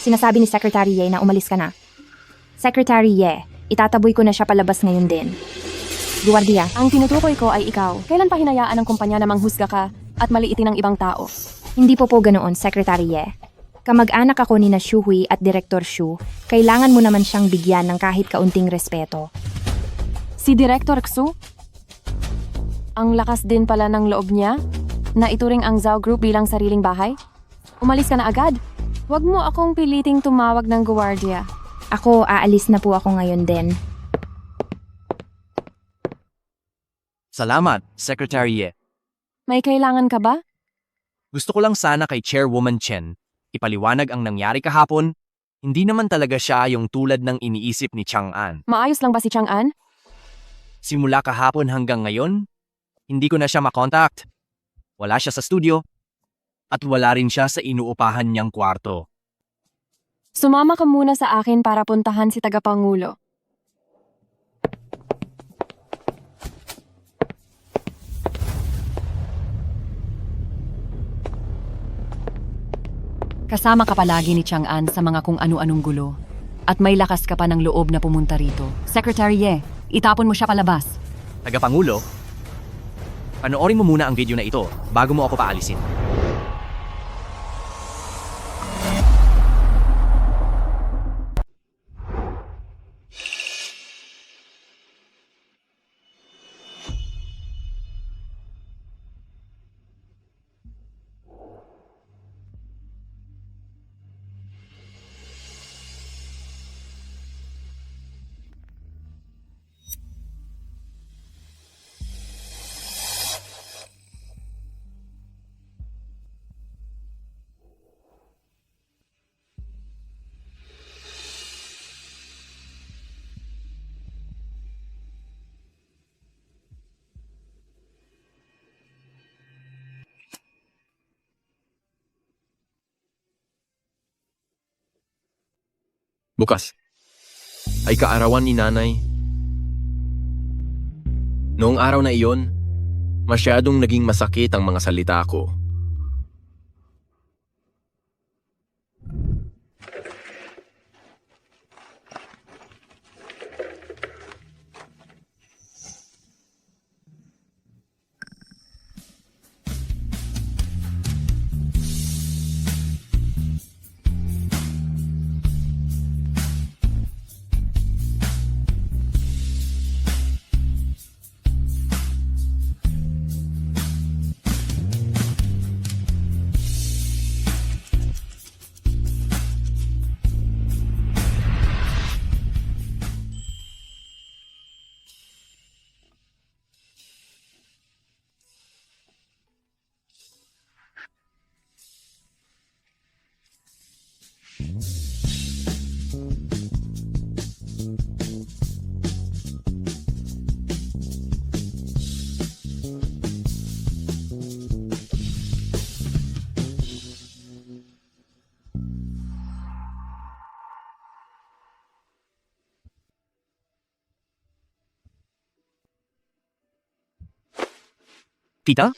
M: Sinasabi ni Secretary Ye na umalis ka na. Secretary Ye, itataboy ko na siya palabas ngayon din. Guwardiya,
J: Ang tinutukoy ko ay ikaw. Kailan pa hinayaan ng kumpanya na manghusga ka at maliitin ng ibang tao?
M: hindi po ganoon, Secretary Ye. Kamag-anak ako ni na Shuhui at Direktor Shu, kailangan mo naman siyang bigyan ng kahit kaunting respeto.
J: Si Director Xu? Ang lakas din pala ng loob niya na ituring ang Zhao Group bilang sariling bahay? Umalis ka na agad. Huwag mo akong piliting tumawag ng guwardiya.
M: Ako, aalis na po ako ngayon din.
B: Salamat, Secretary Ye.
J: May kailangan ka ba?
B: Gusto ko lang sana kay Chairwoman Chen ipaliwanag ang nangyari kahapon. Hindi naman talaga siya yung tulad ng iniisip ni Chang'an.
J: Maayos lang ba si Chang'an?
B: Simula kahapon hanggang ngayon, hindi ko na siya makontakt. Wala siya sa studio at wala rin siya sa inuupahan niyang kwarto.
J: Sumama ka muna sa akin para puntahan si Tagapangulo.
E: Kasama ka palagi ni Chang'an sa mga kung ano-anong gulo. At may lakas ka pa ng loob na pumunta rito. Secretary Ye, itapon mo siya palabas.
B: Tagapangulo, panoorin mo muna ang video na ito bago mo ako paalisin.
A: Bukas ay kaarawan ni nanay. Noong araw na iyon, masyadong naging masakit ang mga salita ko.
B: Tita,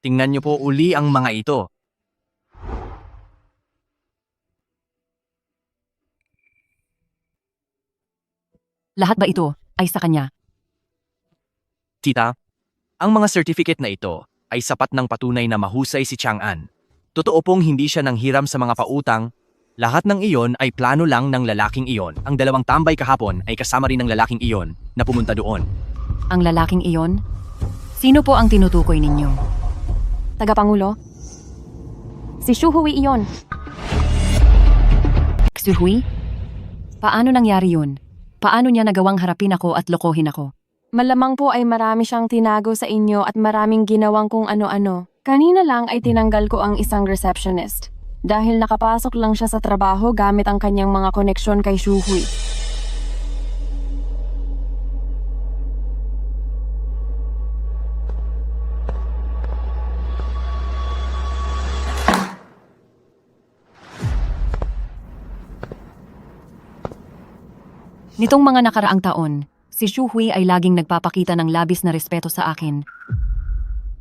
B: tingnan niyo po uli ang mga ito.
E: Lahat ba ito ay sa kanya?
B: Tita, ang mga certificate na ito ay sapat ng patunay na mahusay si Chang'an. Totoo pong hindi siya nanghiram sa mga pautang. Lahat ng iyon ay plano lang ng lalaking iyon. Ang dalawang tambay kahapon ay kasama rin ng lalaking iyon na pumunta doon.
E: Ang lalaking iyon? Sino po ang tinutukoy ninyo?
J: Tagapangulo? Si Shuhui iyon.
E: Xuhui? Paano nangyari yun? Paano niya nagawang harapin ako at lokohin ako?
J: Malamang po ay marami siyang tinago sa inyo at maraming ginawang kung ano-ano. Kanina lang ay tinanggal ko ang isang receptionist. Dahil nakapasok lang siya sa trabaho gamit ang kanyang mga koneksyon kay Shuhui.
E: Nitong mga nakaraang taon, si Shuhui ay laging nagpapakita ng labis na respeto sa akin.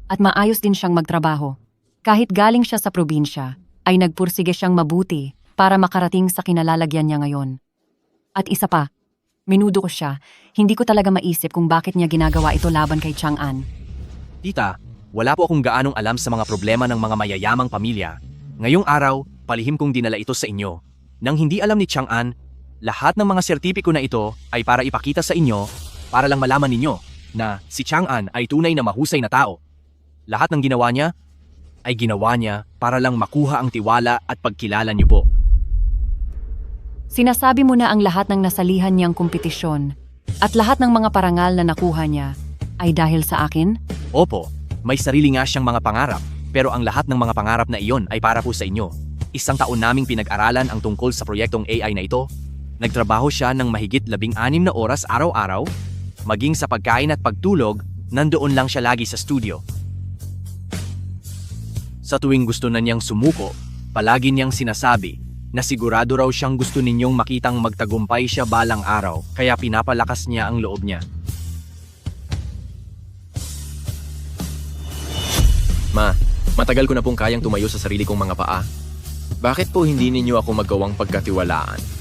E: At maayos din siyang magtrabaho. Kahit galing siya sa probinsya, ay nagpursige siyang mabuti para makarating sa kinalalagyan niya ngayon. At isa pa, minudo ko siya, hindi ko talaga maisip kung bakit niya ginagawa ito laban kay Chang'an.
B: Tita, wala po akong gaanong alam sa mga problema ng mga mayayamang pamilya. Ngayong araw, palihim kong dinala ito sa inyo. Nang hindi alam ni Chang'an, lahat ng mga sertipiko na ito ay para ipakita sa inyo, para lang malaman ninyo na si Chang'an ay tunay na mahusay na tao. Lahat ng ginawa niya ay ginawa niya para lang makuha ang tiwala at pagkilala niyo po.
E: Sinasabi mo na ang lahat ng nasalihan niyang kompetisyon at lahat ng mga parangal na nakuha niya ay dahil sa akin?
B: Opo, may sarili nga siyang mga pangarap, pero ang lahat ng mga pangarap na iyon ay para po sa inyo. Isang taon naming pinag-aralan ang tungkol sa proyektong AI na ito. Nagtrabaho siya ng mahigit 16 na oras araw-araw, maging sa pagkain at pagtulog, nandoon lang siya lagi sa studio. Sa tuwing gusto na niyang sumuko, palagi niyang sinasabi na sigurado raw siyang gusto ninyong makitang magtagumpay siya balang araw, kaya pinapalakas niya ang loob niya.
A: Ma, matagal ko na pong kayang tumayo sa sarili kong mga paa. Bakit po hindi ninyo ako magawang pagkatiwalaan?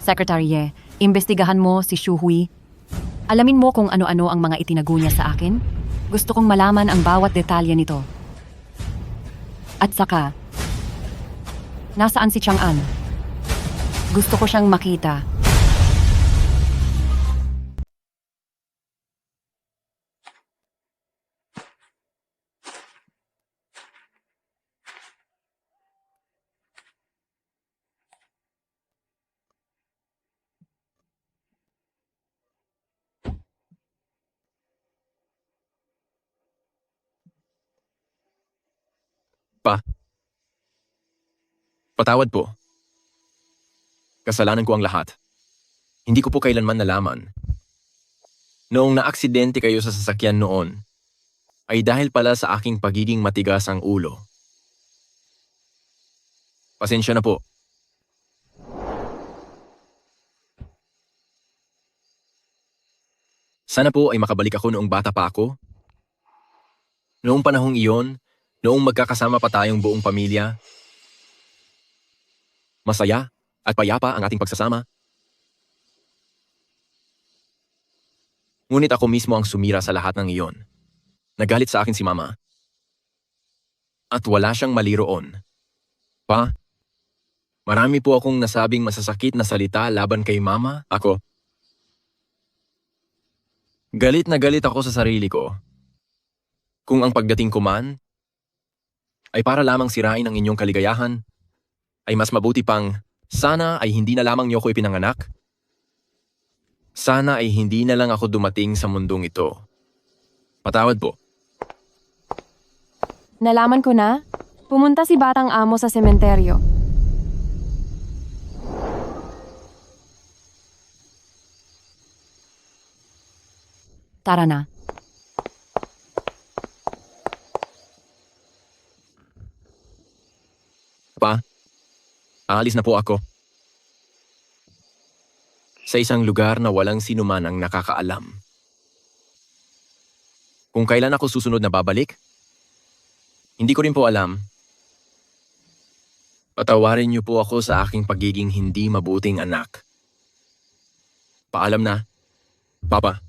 E: Secretary Ye, imbestigahan mo si Shuhui. Alamin mo kung ano-ano ang mga itinago niya sa akin. Gusto kong malaman ang bawat detalye nito. At saka, nasaan si Chang'an? Gusto ko siyang makita.
A: Patawad po. Kasalanan ko ang lahat. Hindi ko po kailanman nalaman. Noong naaksidente kayo sa sasakyan noon, ay dahil pala sa aking pagiging matigas ang ulo. Pasensya na po. Sana po ay makabalik ako noong bata pa ako. Noong panahong iyon, noong magkakasama pa tayong buong pamilya, masaya at payapa ang ating pagsasama. Ngunit ako mismo ang sumira sa lahat ng iyon. Nagalit sa akin si Mama. At wala siyang mali roon. Pa, marami po akong nasabing masasakit na salita laban kay Mama. Galit na galit ako sa sarili ko. Kung ang pagdating ko man ay para lamang sirain ang inyong kaligayahan, ay mas mabuti pang sana ay hindi na lamang niyo ko ipinanganak. Sana ay hindi na lang ako dumating sa mundong ito. Patawad po.
J: Nalaman ko na, pumunta si Batang Amo sa sementeryo.
E: Tara na.
A: Pa, aalis na po ako. Sa isang lugar na walang sinuman ang nakakaalam. Kung kailan ako susunod na babalik, hindi ko rin po alam. Patawarin niyo po ako sa aking pagiging hindi mabuting anak. Paalam na, Papa.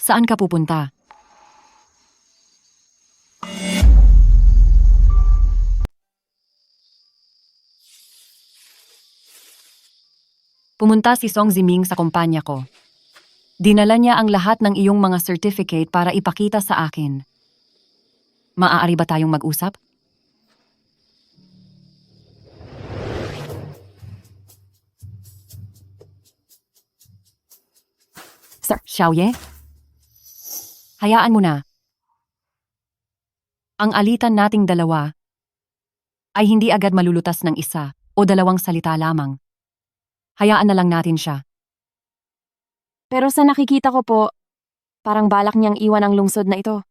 E: Saan ka pupunta? Pumunta si Song Ziming sa kumpanya ko. Dinala niya ang lahat ng iyong mga certificate para ipakita sa akin. Maaari ba tayong mag-usap? Sir Xiaoye? Hayaan mo na. Ang alitan nating dalawa ay hindi agad malulutas ng isa o dalawang salita lamang. Hayaan na lang natin siya.
J: Pero sa nakikita ko po, parang balak niyang iwan ang lungsod na ito.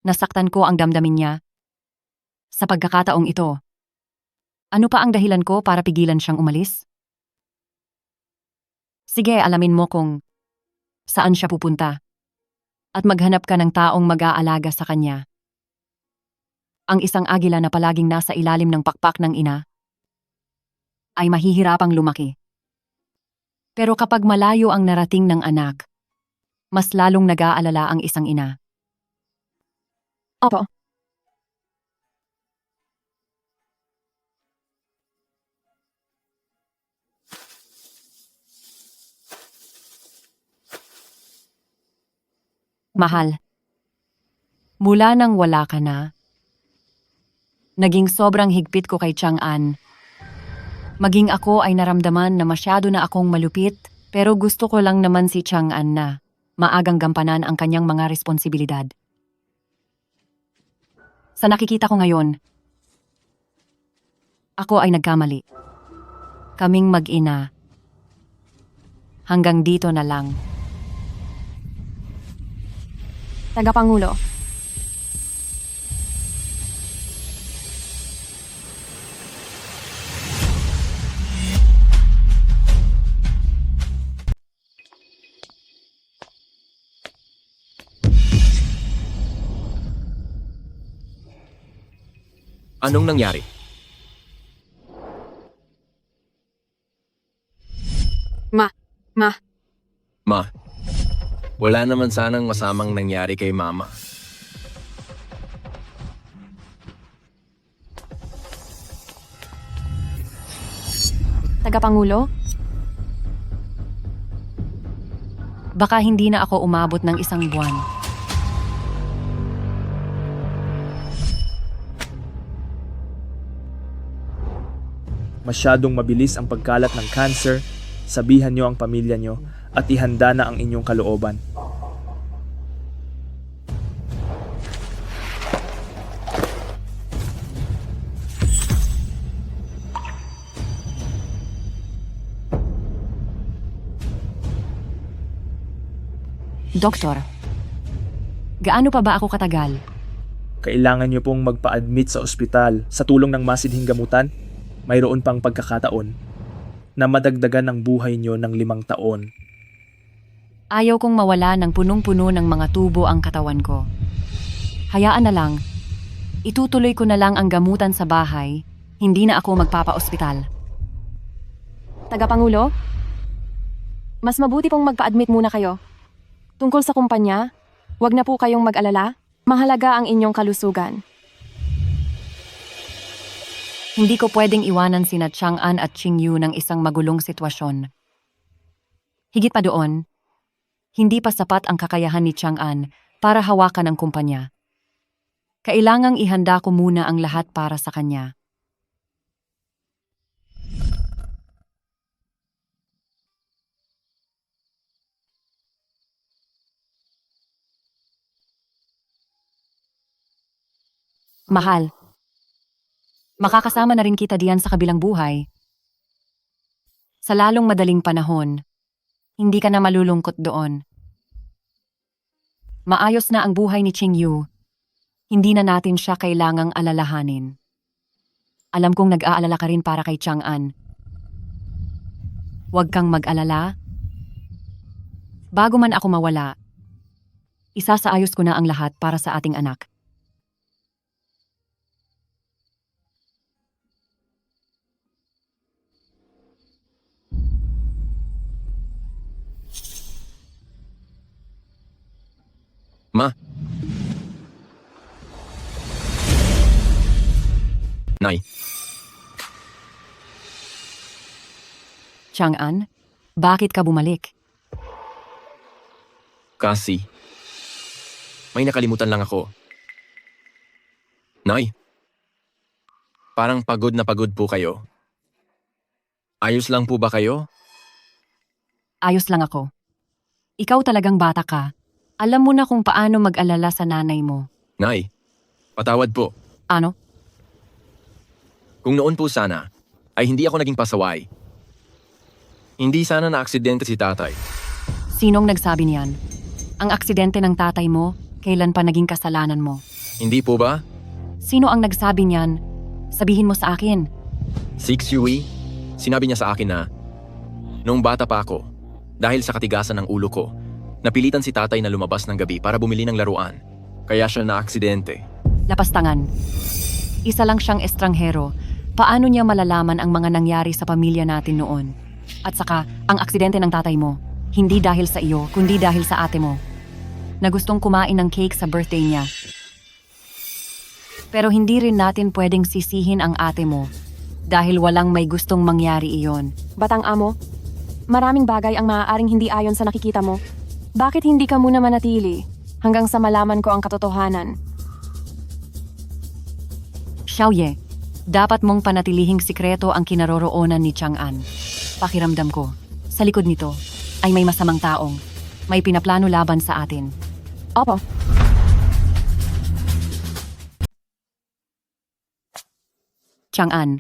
E: Nasaktan ko ang damdamin niya. Sa pagkakataong ito, ano pa ang dahilan ko para pigilan siyang umalis? Sige, alamin mo kung saan siya pupunta. At maghanap ka ng taong mag-aalaga sa kanya. Ang isang agila na palaging nasa ilalim ng pakpak ng ina ay mahihirapang lumaki. Pero kapag malayo ang narating ng anak, mas lalong nag-aalala ang isang ina.
J: Opo.
E: Mahal, mula nang wala ka na, naging sobrang higpit ko kay Chang'an. Maging ako ay naramdaman na masyado na akong malupit, pero gusto ko lang naman si Chang'an na maagang gampanan ang kanyang mga responsibilidad. Sa nakikita ko ngayon, ako ay nagkamali. Kaming mag-ina. Hanggang dito na lang.
J: Tagapangulo.
A: Anong nangyari? Ma, wala naman sanang masamang nangyari kay Mama.
J: Tagapangulo?
E: Baka hindi na ako umabot ng isang buwan.
I: Masyadong mabilis ang pagkalat ng cancer, sabihan niyo ang pamilya niyo at ihanda na ang inyong kalooban.
E: Doktor, gaano pa ba ako katagal?
I: Kailangan niyo pong magpa-admit sa ospital sa tulong ng masidhing gamutan. Mayroon pang pagkakataon na madagdagan ang buhay niyo ng 5 taon.
E: Ayaw kong mawala ng punong-puno ng mga tubo ang katawan ko. Hayaan na lang. Itutuloy ko na lang ang gamutan sa bahay. Hindi na ako magpapa-ospital.
J: Tagapangulo? Mas mabuti pong magpa-admit muna kayo. Tungkol sa kumpanya, wag na po kayong mag-alala. Mahalaga ang inyong kalusugan.
E: Hindi ko pwedeng iwanan sina Chang'an at Qingyu ng isang magulong sitwasyon. Higit pa doon, hindi pa sapat ang kakayahan ni Chang'an para hawakan ang kumpanya. Kailangang ihanda ko muna ang lahat para sa kanya. Mahal, makakasama na rin kita diyan sa kabilang buhay. Sa lalong madaling panahon, hindi ka na malulungkot doon. Maayos na ang buhay ni Qingyu. Hindi na natin siya kailangang alalahanin. Alam kong nag-aalala ka rin para kay Chang'an. Huwag kang mag-alala. Bago man ako mawala, isasaayos ko na ang lahat para sa ating anak.
A: Ma. Nay,
E: Chang'an, bakit ka bumalik?
A: kasi may nakalimutan lang ako. Nay, parang pagod na pagod po kayo. Ayos lang po ba kayo?
E: Ayos lang ako. Ikaw talagang bata ka. Alam mo na kung paano mag-alala sa nanay mo.
A: Nay, patawad po.
E: Ano?
A: Kung noon po sana, ay hindi ako naging pasaway. Hindi sana na-aksidente si tatay.
E: Sinong nagsabi niyan? Ang aksidente ng tatay mo, kailan pa naging kasalanan mo?
A: Hindi po ba?
E: Sino ang nagsabi niyan? Sabihin mo sa akin.
A: Six Yui, sinabi niya sa akin na, noong bata pa ako, dahil sa katigasan ng ulo ko, napilitan si tatay na lumabas ng gabi para bumili ng laruan. Kaya siya na-aksidente.
E: Lapastangan. Isa lang siyang estranghero. Paano niya malalaman ang mga nangyari sa pamilya natin noon? At saka, ang aksidente ng tatay mo, hindi dahil sa iyo, kundi dahil sa ate mo, na gustong kumain ng cake sa birthday niya. Pero hindi rin natin pwedeng sisihin ang ate mo dahil walang may gustong mangyari iyon.
J: Batang amo, maraming bagay ang maaaring hindi ayon sa nakikita mo. Bakit hindi ka muna manatili hanggang sa malaman ko ang katotohanan?
E: Xiaoye, dapat mong panatilihing sikreto ang kinaroroonan ni Chang'an. Pakiramdam ko, sa likod nito ay may masamang taong may pinaplano laban sa atin.
J: Opo.
E: Chang'an,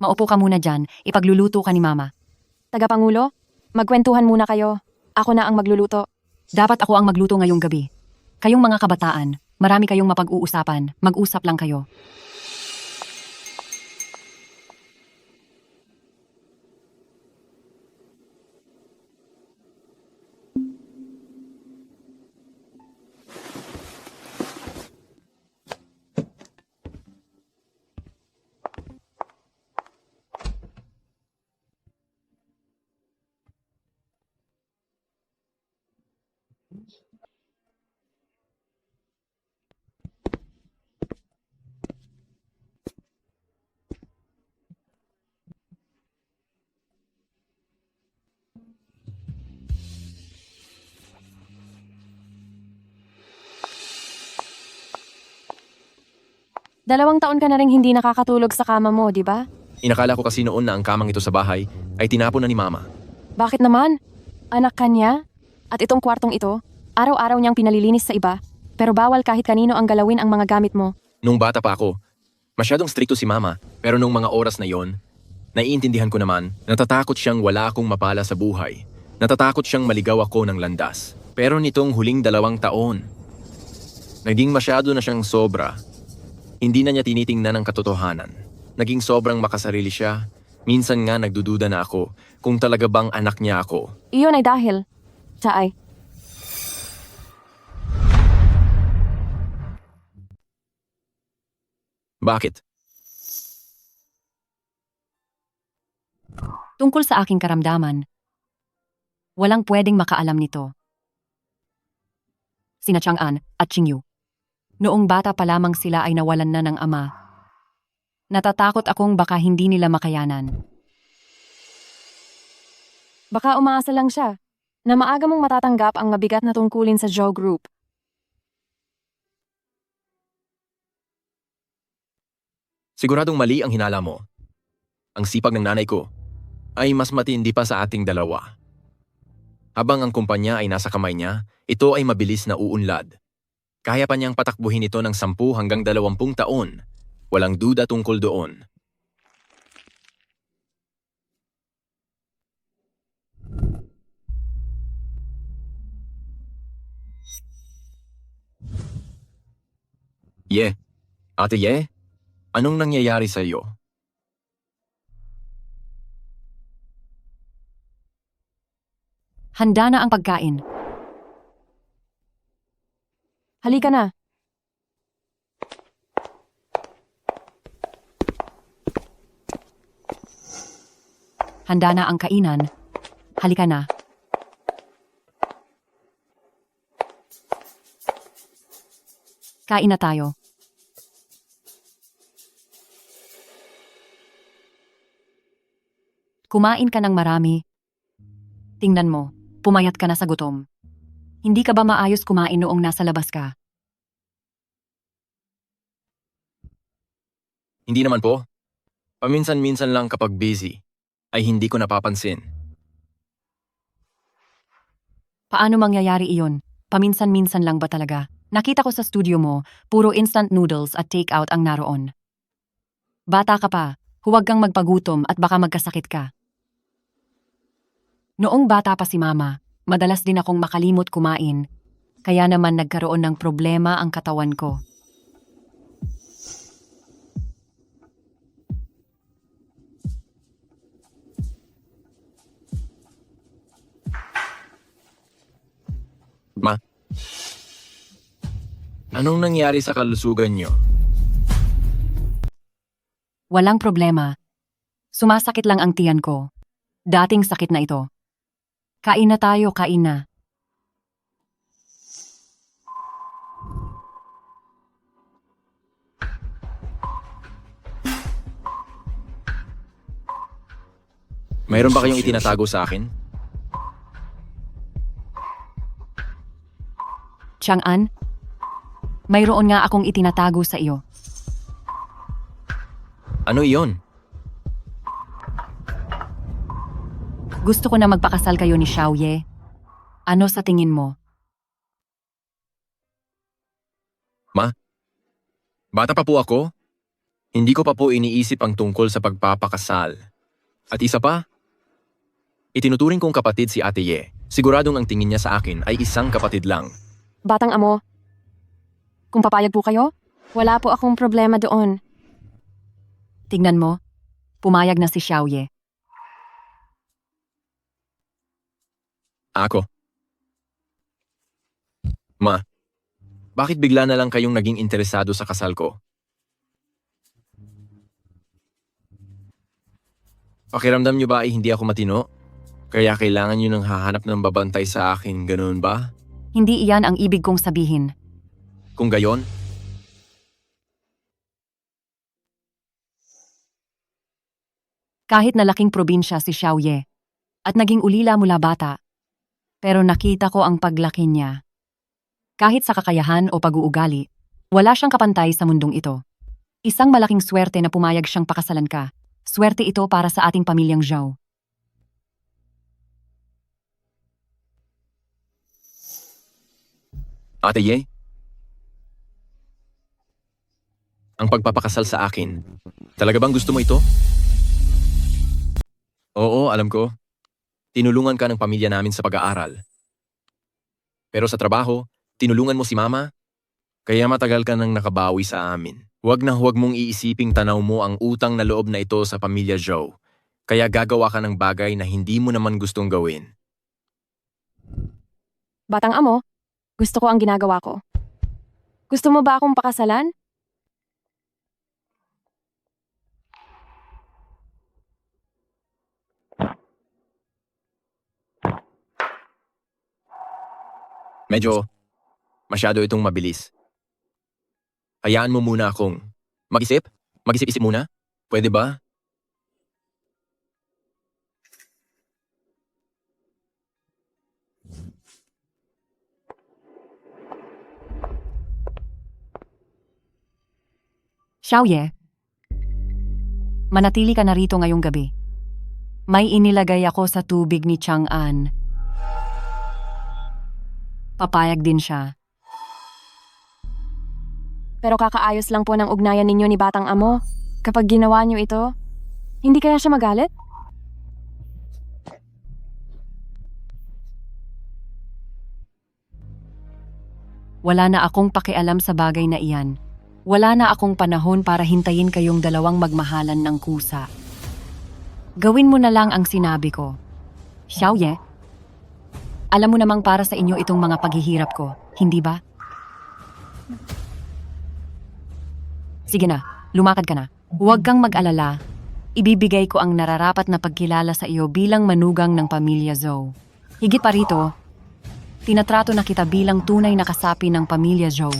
E: maupo ka muna dyan, ipagluluto ka ni Mama.
J: Tagapangulo, magkwentuhan muna kayo. Ako na ang magluluto.
E: Dapat ako ang magluto ngayong gabi. Kayong mga kabataan, marami kayong mapag-uusapan, mag-usap lang kayo.
J: Dalawang taon ka na rin hindi nakakatulog sa kama mo, di ba?
A: Inakala ko kasi noon na ang kamang ito sa bahay ay tinapon na ni Mama.
J: Bakit naman? Anak ka niya? At itong kwartong ito, araw-araw niyang pinalilinis sa iba, pero bawal kahit kanino ang galawin ang mga gamit mo.
A: Nung bata pa ako, masyadong strikto si Mama, pero nung mga oras na yon, naiintindihan ko naman, natatakot siyang wala akong mapala sa buhay. Natatakot siyang maligaw ako ng landas. Pero nitong huling 2 taon, naging masyado na siyang sobra. Hindi na niya tinitingnan ang katotohanan. Naging sobrang makasarili siya. Minsan nga nagdududa na ako kung talaga bang anak niya ako.
J: Iyon ay dahil siya ay
A: Bakit?
E: Tungkol sa aking karamdaman, walang pwedeng makaalam nito. Sina Chang'an at Qingyu. Noong bata pa lamang sila ay nawalan na ng ama. Natatakot akong baka hindi nila makayanan.
J: baka umaasa lang siya na maaga mong matatanggap ang mabigat na tungkulin sa Zhou Group.
A: Siguradong mali ang hinala mo. Ang sipag ng nanay ko ay mas matindi pa sa ating dalawa. Habang ang kumpanya ay nasa kamay niya, ito ay mabilis na uunlad. Kaya pa niyang patakbuhin ito ng 10 hanggang 20 taon. Walang duda tungkol doon. Ate Ye, anong nangyayari sa iyo?
E: Handa na ang pagkain.
J: Halika na.
E: Handa na ang kainan. Halika na. Kain na tayo. Kumain ka ng marami. Tingnan mo, pumayat ka na sa gutom. Hindi ka ba maayos kumain noong nasa labas ka?
A: Hindi naman po. Paminsan-minsan lang kapag busy, ay hindi ko napapansin.
E: Paano mangyayari iyon? Paminsan-minsan lang ba talaga? Nakita ko sa studio mo, puro instant noodles at take-out ang naroon. Bata ka pa, huwag kang magpagutom at baka magkasakit ka. Noong bata pa si Mama, madalas din akong makalimot kumain, kaya naman nagkaroon ng problema ang katawan ko.
A: Ma, anong nangyari sa kalusugan niyo?
E: Walang problema. Sumasakit lang ang tiyan ko. Dating sakit na ito. Kain na tayo, kain na.
A: Mayroon ba kayong itinatago sa akin?
E: Chang'an, mayroon nga akong itinatago sa iyo.
A: Ano iyon?
E: Gusto ko na magpakasal kayo ni Xiaoye. Ano sa tingin mo?
A: Ma, bata pa po ako. Hindi ko pa po iniisip ang tungkol sa pagpapakasal. At isa pa, itinuturing kong kapatid si Ate Ye. Siguradong ang tingin niya sa akin ay isang kapatid lang.
J: Batang amo, kung papayag po kayo, wala po akong problema doon.
E: Tingnan mo, pumayag na si Xiaoye.
A: Ako. Ma, bakit bigla na lang kayong naging interesado sa kasal ko? Pakiramdam niyo ba ay hindi ako matino? Kaya kailangan niyo nang hahanap ng babantay sa akin, ganoon ba?
E: Hindi iyan ang ibig kong sabihin.
A: Kung gayon,
E: Kahit na laking probinsya si Xiaoye at naging ulila mula bata, pero nakita ko ang paglaki niya. Kahit sa kakayahan o pag-uugali, wala siyang kapantay sa mundong ito. Isang malaking swerte na pumayag siyang pakasalan ka. Swerte ito para sa ating pamilyang Zhao.
A: Ate Ye, ang pagpapakasal sa akin, talaga bang gusto mo ito? Oo, alam ko. Tinulungan ka ng pamilya namin sa pag-aaral. Pero sa trabaho, tinulungan mo si Mama, kaya matagal ka nang nakabawi sa amin. Huwag na huwag mong iisiping tanaw mo ang utang na loob na ito sa pamilya Zhou. Kaya gagawa ka ng bagay na hindi mo naman gustong gawin.
J: Batang amo, gusto ko ang ginagawa ko. Gusto mo ba akong pakasalan?
A: Medyo masyado itong mabilis. Hayaan mo muna akong mag-isip? Mag-isip-isip muna? Pwede ba?
E: Xiaoye, manatili ka na rito ngayong gabi. May inilagay ako sa tubig ni Chang'an. Papayag din siya.
J: Pero kakaayos lang po ng ugnayan ninyo ni Batang Amo. Kapag ginawa niyo ito, hindi kaya siya magalit?
E: Wala na akong pakialam sa bagay na iyan. Wala na akong panahon para hintayin kayong dalawang magmahalan ng kusa. Gawin mo na lang ang sinabi ko. Xiaoye, alam mo namang para sa inyo itong mga paghihirap ko, hindi ba? Sige na, lumakad ka na. Huwag kang mag-alala. Ibibigay ko ang nararapat na pagkilala sa iyo bilang manugang ng pamilya Zhou. Higit pa rito, tinatrato na kita bilang tunay na kasapi ng pamilya Zhou.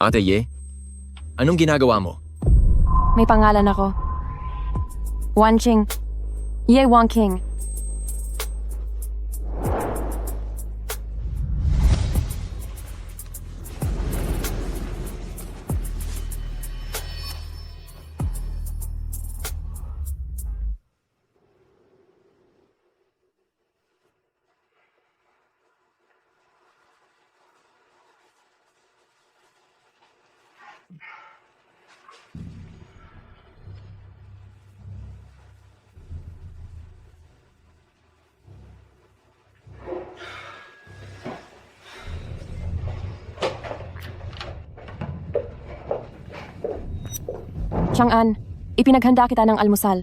A: Ate Ye, anong ginagawa mo?
J: May pangalan ako. Wanqing. Ye Wangking. Chang'an, ipinaghanda kita ng almusal.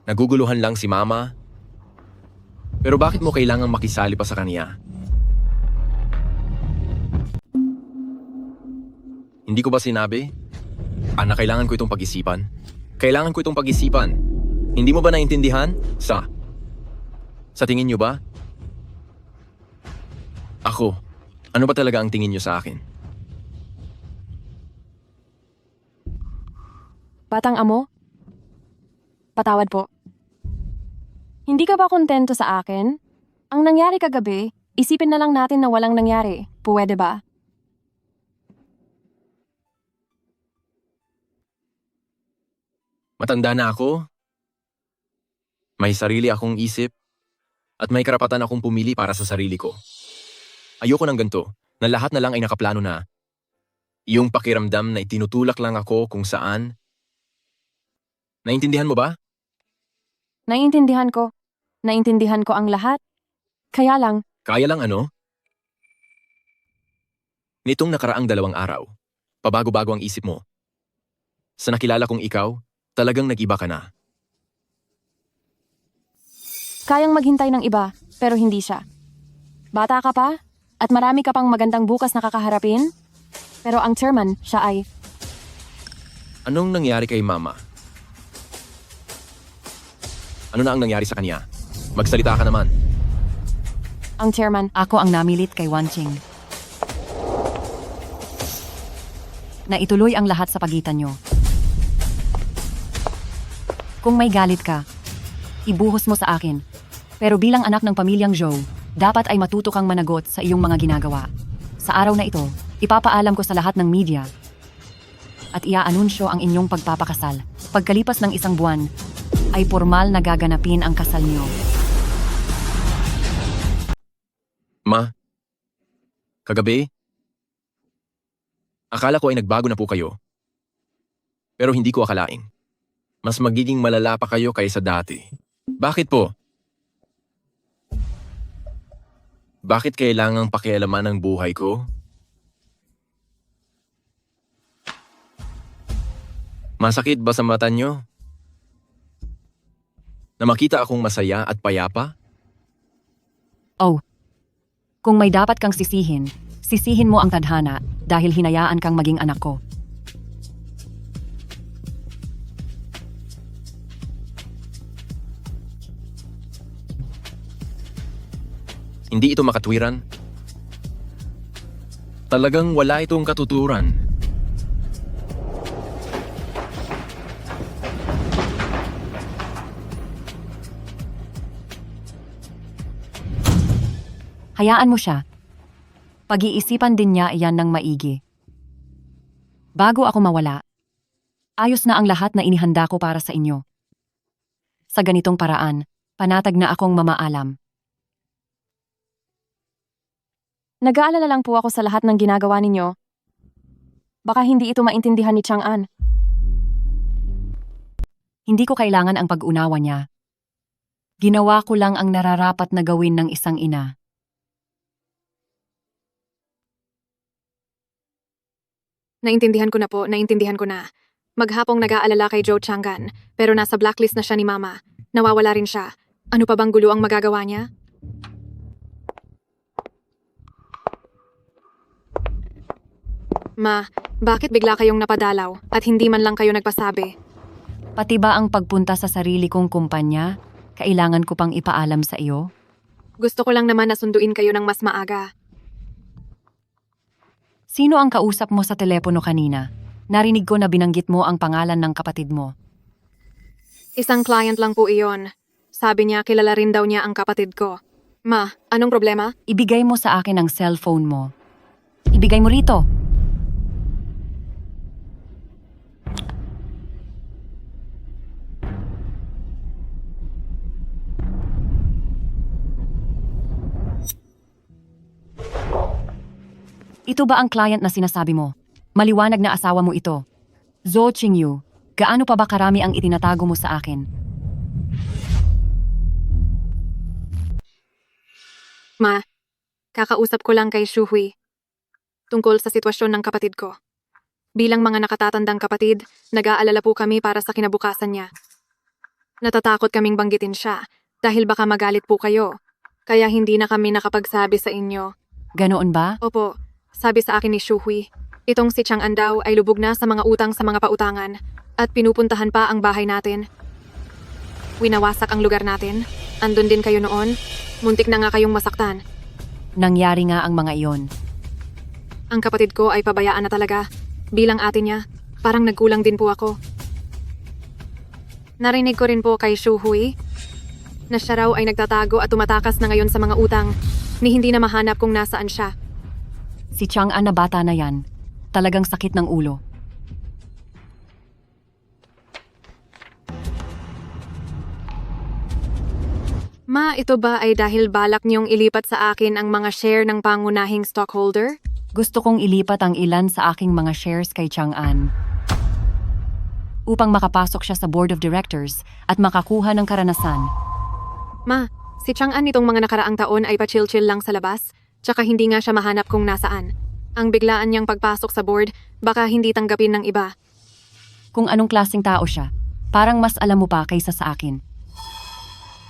A: Naguguluhan lang si Mama. Pero bakit mo kailangang makisali pa sa kanya? Hindi ko ba sinabi? Na kailangan ko itong pag-isipan? Kailangan ko itong pag-isipan. Hindi mo ba naintindihan? Sa tingin niyo ba? Ako, ano ba talaga ang tingin niyo sa akin?
J: Batang amo? Patawad po. Hindi ka ba kontento sa akin? Ang nangyari kagabi, isipin na lang natin na walang nangyari. Puwede ba?
A: Matanda na ako. May sarili akong isip. At may karapatan akong pumili para sa sarili ko. Ayoko ng ganito, na lahat na lang ay nakaplano na. Yung pakiramdam na itinutulak lang ako kung saan. Naintindihan mo ba?
J: Naiintindihan ko. Naintindihan ko ang lahat. Kaya lang,
A: Kaya lang ano? Nitong nakaraang 2 araw, pabago-bago ang isip mo. Sa nakilala kong ikaw, talagang nag-iba ka na.
J: kayang maghintay ng iba, pero hindi siya. Bata ka pa, at marami ka pang magandang bukas na kakaharapin, pero ang chairman, siya ay...
A: Anong nangyari kay Mama? Ano na ang nangyari sa kanya? Magsalita ka naman.
J: Ang chairman,
E: Ako ang namilit kay Wanqing. Na ituloy ang lahat sa pagitan nyo. Kung may galit ka, ibuhos mo sa akin. Pero bilang anak ng pamilyang Zhou, dapat ay matuto kang managot sa iyong mga ginagawa. Sa araw na ito, ipapaalam ko sa lahat ng media at iaanunsyo ang inyong pagpapakasal. Pagkalipas ng 1 buwan, ay formal na gaganapin ang kasal niyo.
A: Ma, kagabi, akala ko ay nagbago na po kayo. Pero hindi ko akalaing. Mas magiging malala pa kayo kaysa dati. Bakit po? Bakit kailangang pakialaman ang buhay ko? Masakit ba sa mata nyo? Na makita akong masaya at payapa?
E: Oh, kung may dapat kang sisihin, sisihin mo ang tadhana dahil hinayaan kang maging anak ko.
A: Hindi ito makatwiran. Talagang wala itong katuturan.
E: Hayaan mo siya. Pag-iisipan din niya iyan ng maigi. Bago ako mawala, ayos na ang lahat na inihanda ko para sa inyo. Sa ganitong paraan, panatag na akong mamaalam.
J: Nag-aalala lang po ako sa lahat ng ginagawa ninyo. Baka hindi ito maintindihan ni Chang'an.
E: Hindi ko kailangan ang pag-unawa niya. Ginawa ko lang ang nararapat na gawin ng isang ina.
D: Naintindihan ko na po, naintindihan ko na. Maghapong nag-aalala kay Joe Chang'an, pero nasa blacklist na siya ni Mama. Nawawala rin siya. Ano pa bang gulo ang magagawa niya? Ma, Bakit bigla kayong napadalaw at hindi man lang kayo nagpasabi?
E: Pati ba ang pagpunta sa sarili kong kumpanya, kailangan ko pang ipaalam sa iyo?
D: Gusto ko lang naman na sunduin kayo ng mas maaga.
E: Sino ang kausap mo sa telepono kanina? Narinig ko na binanggit mo ang pangalan ng kapatid mo.
D: Isang client lang po iyon. Sabi niya kilala rin daw niya ang kapatid ko. Ma, anong problema?
E: Ibigay mo sa akin ang cellphone mo. Ibigay mo rito. Ito ba ang client na sinasabi mo? Maliwanag na asawa mo ito. Zhou Qingyu, gaano pa ba karami ang itinatago mo sa akin?
D: Ma, kakausap ko lang kay Shuhui tungkol sa sitwasyon ng kapatid ko. Bilang mga nakatatandang kapatid, nag-aalala po kami para sa kinabukasan niya. Natatakot kaming banggitin siya dahil baka magalit po kayo. Kaya hindi na kami nakapagsabi sa inyo.
E: Ganoon ba?
D: Opo, sabi sa akin ni Shuhui, itong si Chang'an daw ay lubog na sa mga utang sa mga pautangan at pinupuntahan pa ang bahay natin. Winawasak ang lugar natin. Andun din kayo noon. Muntik na nga kayong masaktan.
E: Nangyari nga ang mga iyon.
D: Ang kapatid ko ay pabayaan na talaga. Bilang ate niya, parang nagkulang din po ako. Narinig ko rin po kay Shuhui na siya raw ay nagtatago at tumatakas na ngayon sa mga utang ni hindi na mahanap kung nasaan siya.
E: Si Chang'an na bata na yan, talagang sakit ng ulo.
D: Ma, ito ba ay dahil balak niyong ilipat sa akin ang mga share ng pangunahing stockholder?
E: Gusto kong ilipat ang ilan sa aking mga shares kay Chang'an upang makapasok siya sa board of directors at makakuha ng karanasan.
D: Ma, si Chang'an nitong mga nakaraang taon ay pa-chill-chill lang sa labas, tsaka hindi nga siya mahanap kung nasaan. Ang biglaan niyang pagpasok sa board, baka hindi tanggapin ng iba.
E: Kung anong klaseng tao siya, parang mas alam mo pa kaysa sa akin.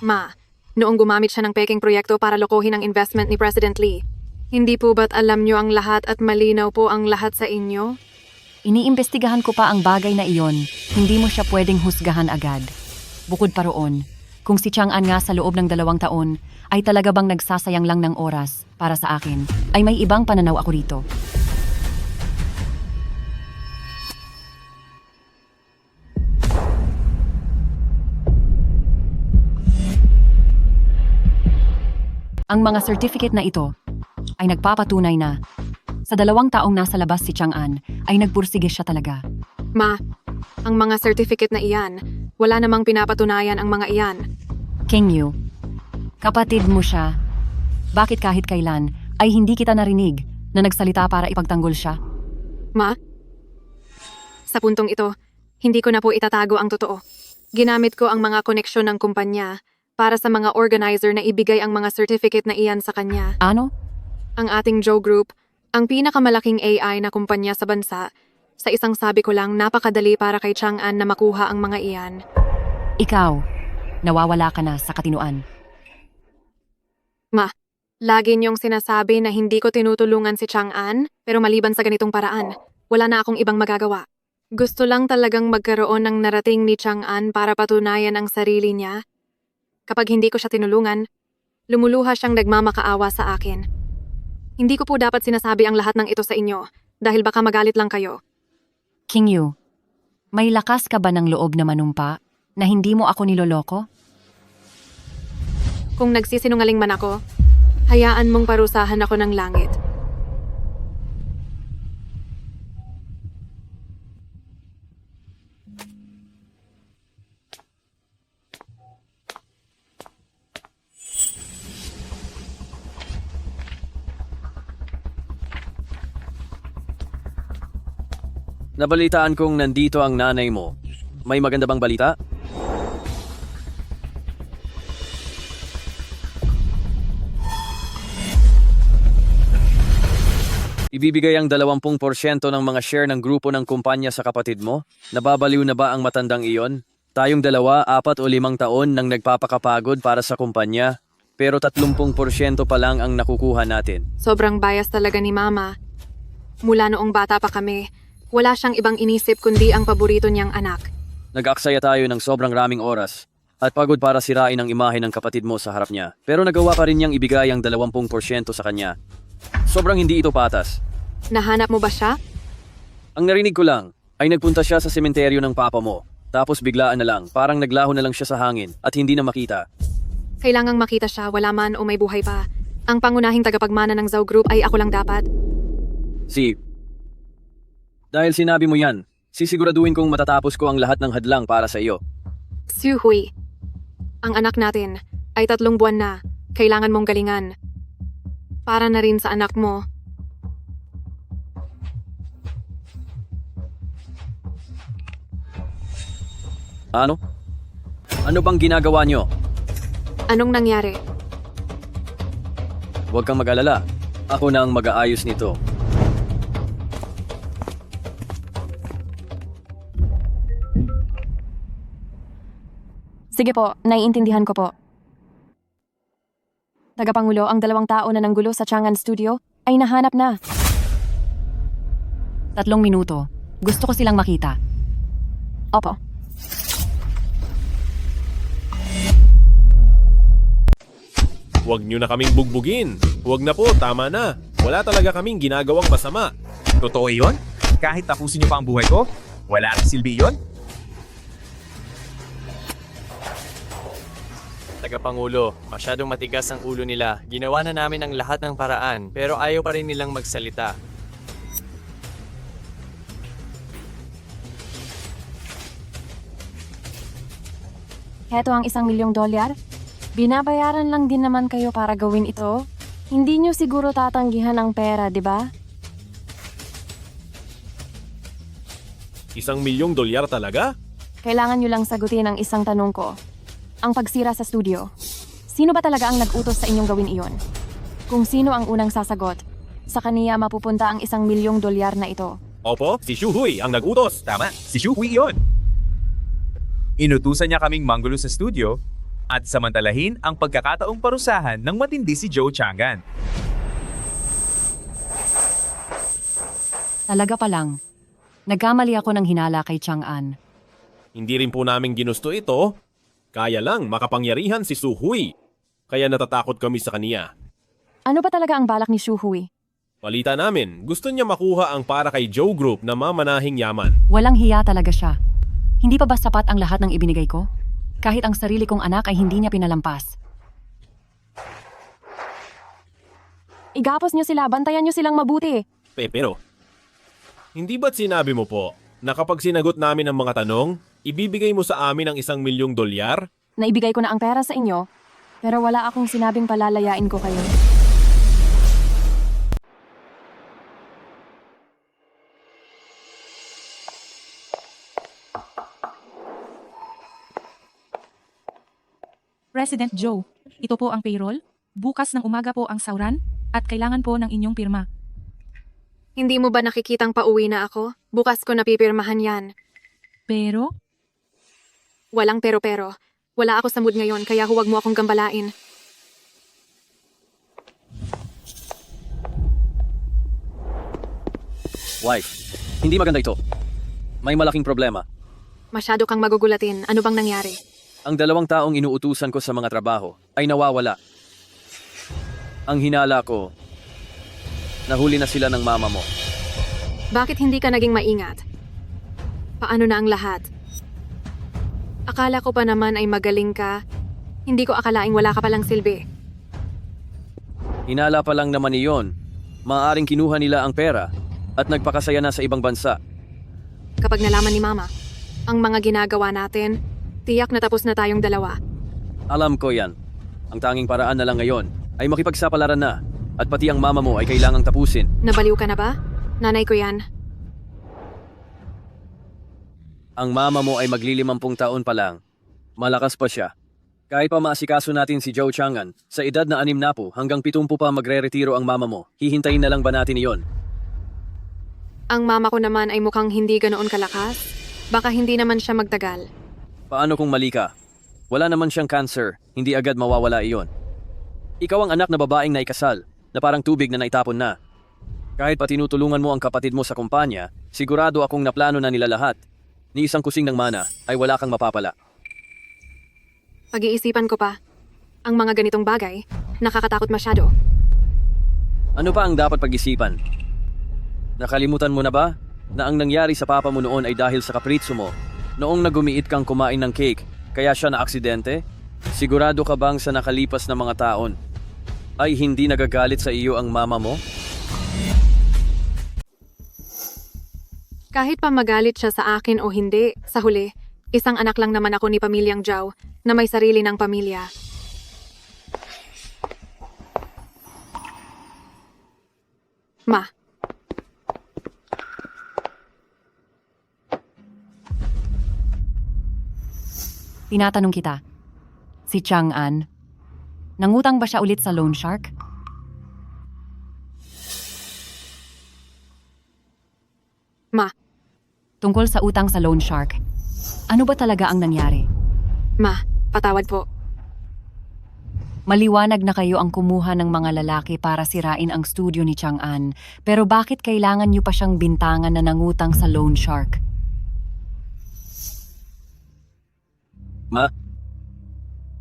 D: Ma, noong gumamit siya ng peking proyekto para lokohin ang investment ni President Lee, hindi po ba't alam niyo ang lahat at malinaw po ang lahat sa inyo?
E: Iniimbestigahan ko pa ang bagay na iyon, hindi mo siya pwedeng husgahan agad. Bukod pa roon, kung si Chang'an nga sa loob ng 2 taon ay talaga bang nagsasayang lang ng oras para sa akin, ay may ibang pananaw ako rito. Ang mga certificate na ito ay nagpapatunay na sa 2 taong nasa labas si Chang'an ay nagpursige siya talaga.
D: Ma, ang mga certificate na iyan, wala namang pinapatunayan ang mga iyan.
E: Qingyu, kapatid mo siya. Bakit kahit kailan ay hindi kita narinig na nagsalita para ipagtanggol siya?
D: Ma, sa puntong ito, hindi ko na po itatago ang totoo. Ginamit ko ang mga koneksyon ng kumpanya para sa mga organizer na ibigay ang mga certificate na iyan sa kanya.
E: Ano?
D: Ang ating Joe Group, ang pinakamalaking AI na kumpanya sa bansa, sa isang sabi ko lang napakadali para kay Chang'an na makuha ang mga iyan.
E: Ikaw, nawawala ka na sa katinuan.
D: Ma, lagi niyong sinasabi na hindi ko tinutulungan si Chang'an, pero maliban sa ganitong paraan, wala na akong ibang magagawa. Gusto lang talagang magkaroon ng narating ni Chang'an para patunayan ang sarili niya. Kapag hindi ko siya tinulungan, lumuluha siyang nagmamakaawa sa akin. Hindi ko po dapat sinasabi ang lahat ng ito sa inyo dahil baka magalit lang kayo.
E: Qingyu, may lakas ka ba ng loob na manumpa na hindi mo ako niloloko?
D: Kung nagsisinungaling man ako, hayaan mong parusahan ako ng langit.
G: Nabalitaan kong nandito ang nanay mo. May maganda bang balita? Ibibigay ang 20% ng mga share ng grupo ng kumpanya sa kapatid mo? Nababaliw na ba ang matandang iyon? Tayong 2, 4 o 5 taon nang nagpapakapagod para sa kumpanya, pero 30% pa lang ang nakukuha natin.
D: Sobrang bias talaga ni Mama. Mula noong bata pa kami, Wala siyang ibang inisip kundi ang paborito niyang anak.
G: Nag-aksaya tayo ng sobrang raming oras at pagod para sirain ang imahe ng kapatid mo sa harap niya. Pero nagawa pa rin niyang ibigay ang 20% sa kanya. Sobrang hindi ito patas.
D: Nahanap mo ba siya?
G: Ang narinig ko lang ay nagpunta siya sa sementeryo ng papa mo. Tapos biglaan na lang, parang naglaho na lang siya sa hangin at hindi na makita.
D: Kailangang makita siya, wala man o may buhay pa. Ang pangunahing tagapagmana ng Zhao Group ay ako lang dapat.
G: Dahil sinabi mo yan, sisiguraduhin kong matatapos ko ang lahat ng hadlang para sa iyo.
D: Xu Hui, ang anak natin ay 3 buwan na. Kailangan mong galingan. Para na rin sa anak mo.
G: Ano? Ano bang ginagawa niyo?
D: Anong nangyari?
G: Huwag kang mag-alala. Ako na ang mag-aayos nito.
J: Sige po, naiintindihan ko po. Tagapangulo, ang 2 tao na nanggulo sa Chang'an Studio ay nahanap na.
E: 3 minuto. Gusto ko silang makita.
J: Opo.
K: Huwag nyo na kaming bugbugin. Huwag na po, tama na. Wala talaga kaming ginagawang masama.
L: Totoo yun? Kahit tapusin niyo pa ang buhay ko, wala rin silbi yun?
B: Tagapangulo, masyadong matigas ang ulo nila. Ginawa na namin ang lahat ng paraan, pero ayaw pa rin nilang magsalita.
J: Heto ang $1,000,000. Binabayaran lang din naman kayo para gawin ito. Hindi nyo siguro tatanggihan ang pera, di ba?
K: $1,000,000 talaga?
J: Kailangan nyo lang sagutin ang isang tanong ko. Ang pagsira sa studio. Sino ba talaga ang nag-utos sa inyong gawin iyon? Kung sino ang unang sasagot, sa kaniya mapupunta ang $1,000,000 na ito.
K: Opo, si Xu Hui ang nag-utos.
L: Tama, si Xu Hui yun. Inutusan niya kaming manggulo sa studio at samantalahin ang pagkakataong parusahan ng matindi si Zhou Chang'an.
E: Talaga pa lang. Nagkamali ako ng hinala kay Chang'an.
K: Hindi rin po namin ginusto ito. Kaya lang makapangyarihan si Xu Hui. Kaya natatakot kami sa kaniya.
J: Ano ba talaga ang balak ni Xu Hui?
K: Palita namin, gusto niya makuha ang para kay Zhou Group na mamanahing yaman.
E: Walang hiya talaga siya. Hindi pa ba sapat ang lahat ng ibinigay ko? Kahit ang sarili kong anak ay hindi niya pinalampas.
J: Igapos nyo sila, bantayan nyo silang mabuti.
K: Pero, hindi ba't sinabi mo po na kapag sinagot namin ang mga tanong, ibibigay mo sa amin ang $1,000,000?
J: Naibigay ko na ang pera sa inyo, pero wala akong sinabing palalayain ko kayo.
N: President Joe, ito po ang payroll. Bukas ng umaga po ang sauran at kailangan po ng inyong pirma.
D: Hindi mo ba nakikitang pauwi na ako? Bukas ko napipirmahan yan.
N: Pero?
D: Walang pero-pero. Wala ako sa mood ngayon kaya huwag mo akong gambalain.
G: Wife, hindi maganda ito. May malaking problema.
D: Masyado kang magugulatin. Ano bang nangyari?
G: Ang 2 taong inuutusan ko sa mga trabaho ay nawawala. Ang hinala ko, nahuli na sila ng mama mo.
D: Bakit hindi ka naging maingat? Paano na ang lahat? Akala ko pa naman ay magaling ka. Hindi ko akalaing wala ka palang silbi.
G: Hinala pa lang naman iyon. Maaaring kinuha nila ang pera at nagpakasaya na sa ibang bansa.
D: Kapag nalaman ni Mama, ang mga ginagawa natin, tiyak na tapos na tayong dalawa.
G: Alam ko yan. Ang tanging paraan na lang ngayon ay makipagsapalaran na at pati ang mama mo ay kailangang tapusin.
D: Nabaliw ka na ba? Nanay ko yan.
G: Ang mama mo ay magli-50 taon pa lang. Malakas pa siya. Kahit pa maasikaso natin si Zhou Chang'an, sa edad na 6 na po hanggang 70 pa magre-retiro ang mama mo, hihintayin na lang ba natin iyon?
D: Ang mama ko naman ay mukhang hindi ganoon kalakas. Baka hindi naman siya magtagal.
G: Paano kung mali ka? Wala naman siyang cancer, hindi agad mawawala iyon. Ikaw ang anak na babaeng naikasal, na parang tubig na naitapon na. Kahit pa tinutulungan mo ang kapatid mo sa kumpanya, sigurado akong naplano na nila lahat. Ni isang kusing ng mana ay wala kang mapapala.
D: Pag-iisipan ko pa. Ang mga ganitong bagay, nakakatakot masyado.
G: Ano pa ang dapat pag-isipan? Nakalimutan mo na ba na ang nangyari sa papa mo noon ay dahil sa kapritso mo? Noong nagumiit kang kumain ng cake, kaya siya na aksidente? Sigurado ka bang sa nakalipas na mga taon ay hindi nagagalit sa iyo ang mama mo?
D: Kahit pa magalit siya sa akin o hindi, sa huli, isang anak lang naman ako ni Pamilyang Zhao na may sarili ng pamilya. Ma,
E: Tinatanong kita, si Chang'an, nangutang ba siya ulit sa loan shark?
D: Ma,
E: Tungkol sa utang sa loan shark, ano ba talaga ang nangyari?
D: ma, patawad po.
E: Maliwanag na kayo ang kumuha ng mga lalaki para sirain ang studio ni Chang'an, pero bakit kailangan niyo pa siyang bintangan na nangutang sa loan shark?
G: Ma,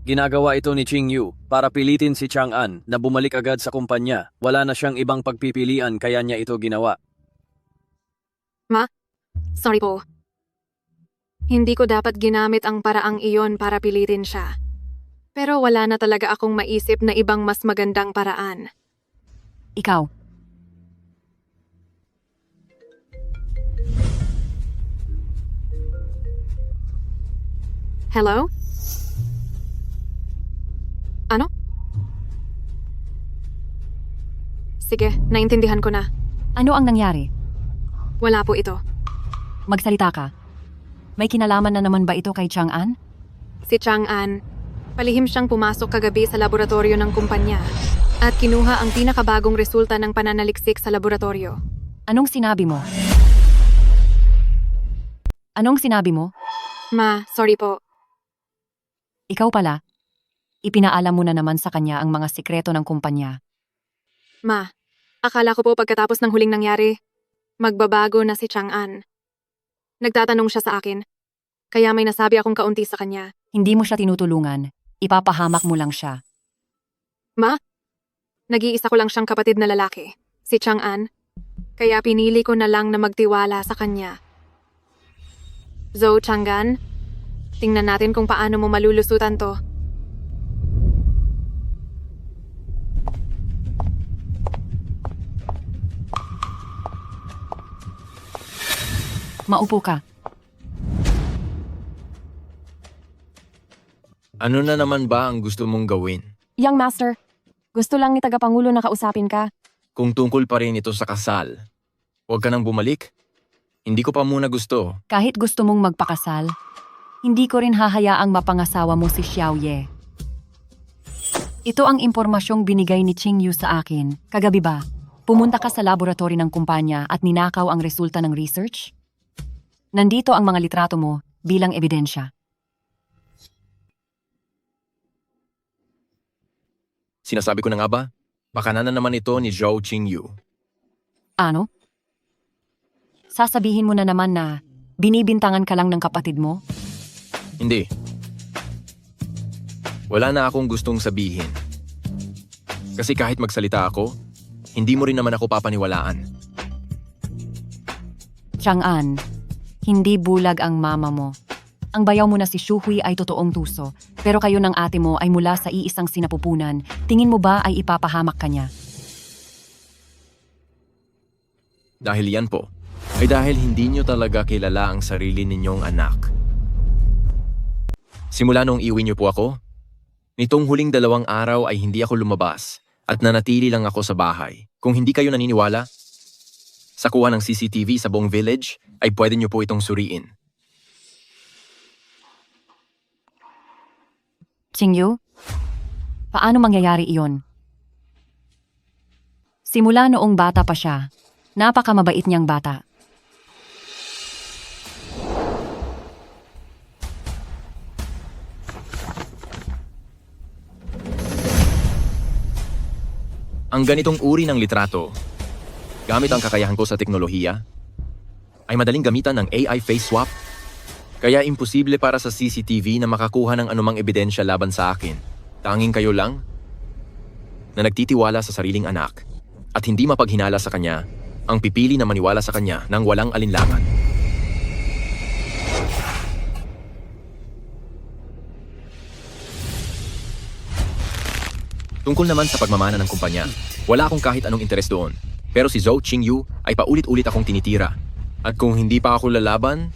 G: ginagawa ito ni Ching Yu para pilitin si Chang'an na bumalik agad sa kumpanya. Wala na siyang ibang pagpipilian kaya niya ito ginawa.
D: Ma, sorry po. Hindi ko dapat ginamit ang paraang iyon para pilitin siya. Pero wala na talaga akong maisip na ibang mas magandang paraan.
E: Ikaw,
D: Hello? Ano? Sige, naintindihan ko na.
E: ano ang nangyari?
D: Wala po ito.
E: Magsalita ka. May kinalaman na naman ba ito kay Chang'an?
D: Si Chang'an, palihim siyang pumasok kagabi sa laboratorio ng kumpanya at kinuha ang pinakabagong resulta ng pananaliksik sa laboratorio.
E: Anong sinabi mo? Anong sinabi mo?
D: Ma, sorry po.
E: Ikaw pala, ipinaalam mo na naman sa kanya ang mga sikreto ng kumpanya.
D: Ma, akala ko po pagkatapos ng huling nangyari, magbabago na si Chang'an. Nagtatanong siya sa akin, kaya may nasabi akong kaunti sa kanya.
E: Hindi mo siya tinutulungan, ipapahamak mo lang siya.
D: Ma, nag-iisa ko lang siyang kapatid na lalaki, si Chang'an, kaya pinili ko na lang na magtiwala sa kanya. Zhou Chang'an, tingnan natin kung paano mo malulusutan to.
E: Maupo ka.
A: Ano na naman ba ang gusto mong gawin?
J: Young Master, gusto lang ni Tagapangulo na kausapin ka.
A: Kung tungkol pa rin ito sa kasal, huwag ka nang bumalik. Hindi ko pa muna gusto.
E: Kahit gusto mong magpakasal, hindi ko rin hahayaang mapangasawa mo si Xiao Ye. Ito ang impormasyong binigay ni Ching Yu sa akin. Kagabi ba, pumunta ka sa laboratory ng kumpanya at ninakaw ang resulta ng research? Nandito ang mga litrato mo bilang ebidensya.
A: Sinasabi ko na nga ba? Baka na naman ito ni Zhou Qingyu.
E: Ano? Sasabihin mo na naman na binibintangan ka lang ng kapatid mo?
A: Hindi. Wala na akong gustong sabihin. Kasi kahit magsalita ako, hindi mo rin naman ako papaniwalaan.
E: Chang'an, hindi bulag ang mama mo. Ang bayaw mo na si Shuhui ay totoong tuso, pero kayo ng ate mo ay mula sa iisang sinapupunan. Tingin mo ba ay ipapahamak ka niya?
A: Dahil yan po, ay dahil hindi nyo talaga kilala ang sarili ninyong anak. Simula nung iwi nyo po ako, nitong huling 2 araw ay hindi ako lumabas at nanatili lang ako sa bahay. Kung hindi kayo naniniwala, sa kuha ng CCTV sa buong village ay pwede nyo po itong suriin.
E: Qingyu, paano mangyayari iyon? Simula noong bata pa siya, napakamabait niyang bata.
A: Ang ganitong uri ng litrato gamit ang kakayahan ko sa teknolohiya, ay madaling gamitan ng AI face swap. Kaya imposible para sa CCTV na makakuha ng anumang ebidensya laban sa akin. Tanging kayo lang na nagtitiwala sa sariling anak at hindi mapaghinala sa kanya ang pipili na maniwala sa kanya ng walang alinlangan. Tungkol naman sa pagmamana ng kumpanya, wala akong kahit anong interes doon. Pero si Zhou Qingyu ay paulit-ulit akong tinitira. At kung hindi pa ako lalaban,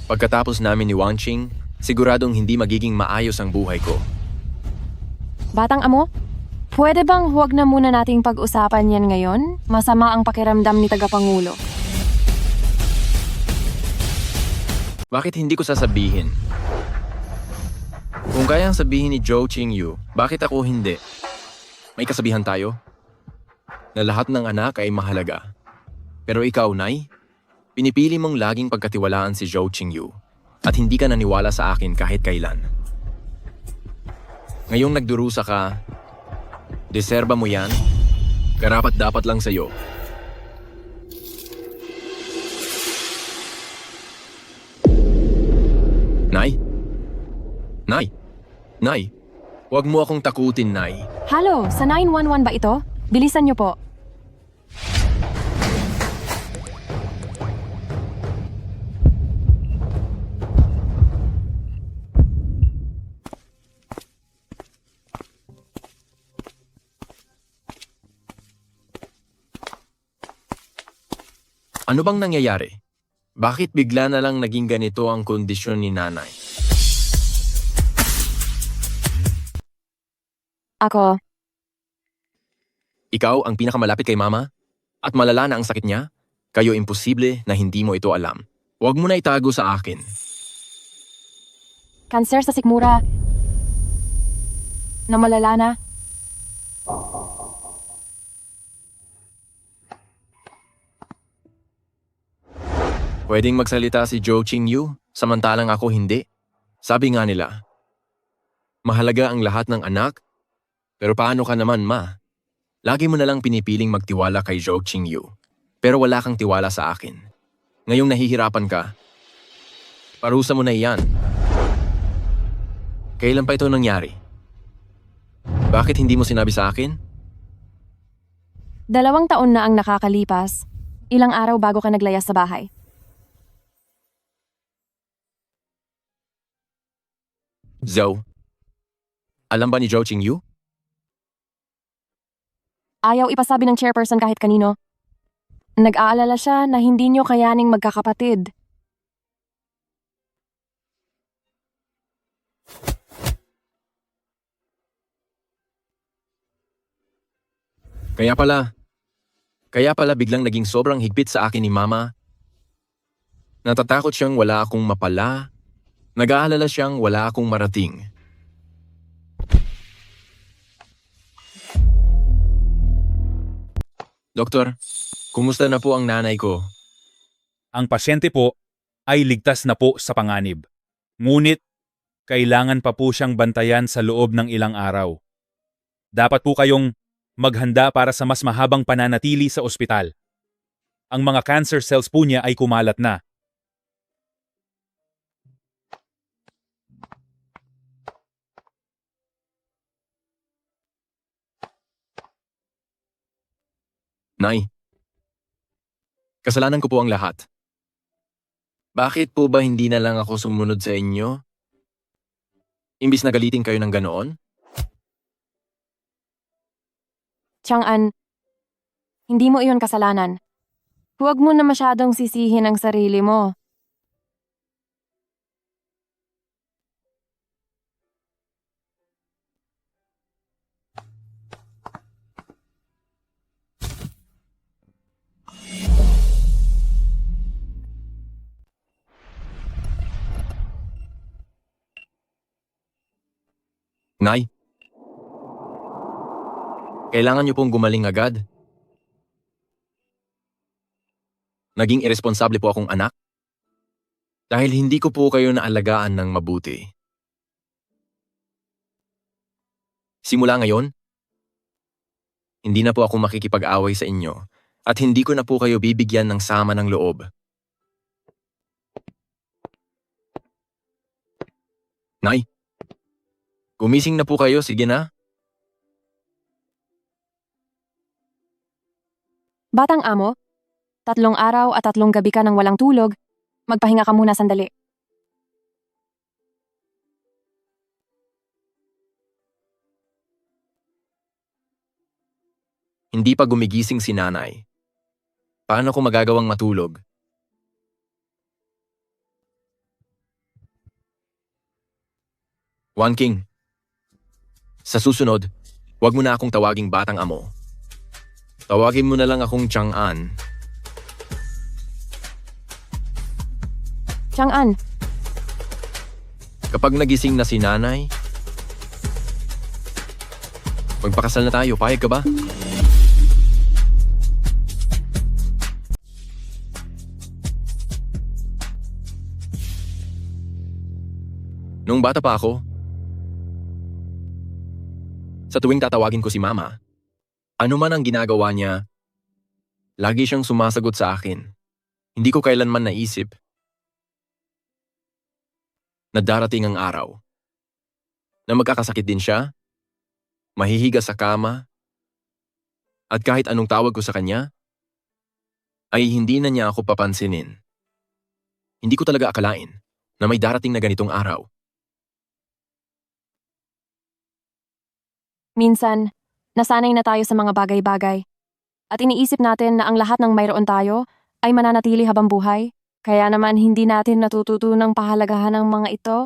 A: pagkatapos namin ni Wang Qing, siguradong hindi magiging maayos ang buhay ko.
J: Batang amo, pwede bang huwag na muna nating pag-usapan yan ngayon? Masama ang pakiramdam ni Tagapangulo.
A: Bakit hindi ko sasabihin? Kung kayang sabihin ni Zhou Qingyu, bakit ako hindi? May kasabihan tayo na lahat ng anak ay mahalaga. Pero ikaw, Nay, pinipili mong laging pagkatiwalaan si Zhou Qingyu at hindi ka naniwala sa akin kahit kailan. Ngayong nagdurusa ka, deserba mo yan, karapat dapat lang sa'yo. Nay? Nay? Nay? Huwag mo akong takutin, Nay.
J: Halo, sa 911 ba ito? Bilisan niyo po.
A: Ano bang nangyayari? Bakit bigla na lang naging ganito ang kondisyon ni Nanay?
J: Ako,
A: Ikaw ang pinakamalapit kay Mama? At malala na ang sakit niya? Kayo imposible na hindi mo ito alam. Huwag mo na itago sa akin.
J: kanser sa sikmura. Na malala na.
A: Pwedeng magsalita si Zhou Qingyu, samantalang ako hindi. Sabi nga nila, mahalaga ang lahat ng anak, pero paano ka naman, Ma? Lagi mo nalang pinipiling magtiwala kay Zhou Qingyu, pero wala kang tiwala sa akin. Ngayong nahihirapan ka, parusa mo na iyan. Kailan pa ito nangyari? Bakit hindi mo sinabi sa akin?
J: 2 taon na ang nakakalipas. Ilang araw bago ka naglayas sa bahay.
A: Zhou, alam ba ni Zhou Qingyu?
J: Ayaw ipasabi ng chairperson kahit kanino. Nag-aalala siya na hindi niyo kayaning magkakapatid.
A: Kaya pala biglang naging sobrang higpit sa akin ni Mama. Natatakot siyang wala akong mapala. Nag-aalala siyang wala akong marating. Doktor, kumusta na po ang nanay ko?
L: Ang pasyente po ay ligtas na po sa panganib. Ngunit, kailangan pa po siyang bantayan sa loob ng ilang araw. Dapat po kayong maghanda para sa mas mahabang pananatili sa ospital. Ang mga cancer cells po niya ay kumalat na.
A: Nay, kasalanan ko po ang lahat. Bakit po ba hindi na lang ako sumunod sa inyo? Imbis na galitin kayo ng ganoon?
J: Chang'an, hindi mo iyon kasalanan. Huwag mo na masyadong sisihin ang sarili mo.
A: Nay, kailangan niyo pong gumaling agad. Naging iresponsable po akong anak dahil hindi ko po kayo naalagaan ng mabuti. Simula ngayon, hindi na po ako makikipag-away sa inyo At hindi ko na po kayo bibigyan ng sama ng loob. Nay, gumising na po kayo, sige na.
J: Batang amo, 3 araw at 3 gabi ka nang walang tulog. Magpahinga ka muna sandali.
A: Hindi pa gumigising si nanay. Paano ko magagawang matulog? One King, sa susunod, huwag mo na akong tawaging batang amo. Tawagin mo na lang akong Chang'an.
J: Chang'an,
A: Kapag nagising na si nanay, magpakasal na tayo, payag ka ba? Nung bata pa ako, sa tuwing tatawagin ko si mama, ano man ang ginagawa niya, lagi siyang sumasagot sa akin. Hindi ko kailanman naisip na darating ang araw na magkakasakit din siya, mahihiga sa kama, at kahit anong tawag ko sa kanya, ay hindi na niya ako papansinin. Hindi ko talaga akalain na may darating na ganitong araw.
J: minsan, nasanay na tayo sa mga bagay-bagay. At iniisip natin na ang lahat ng mayroon tayo ay mananatili habang buhay. Kaya naman hindi natin natututunang pahalagahan ang mga ito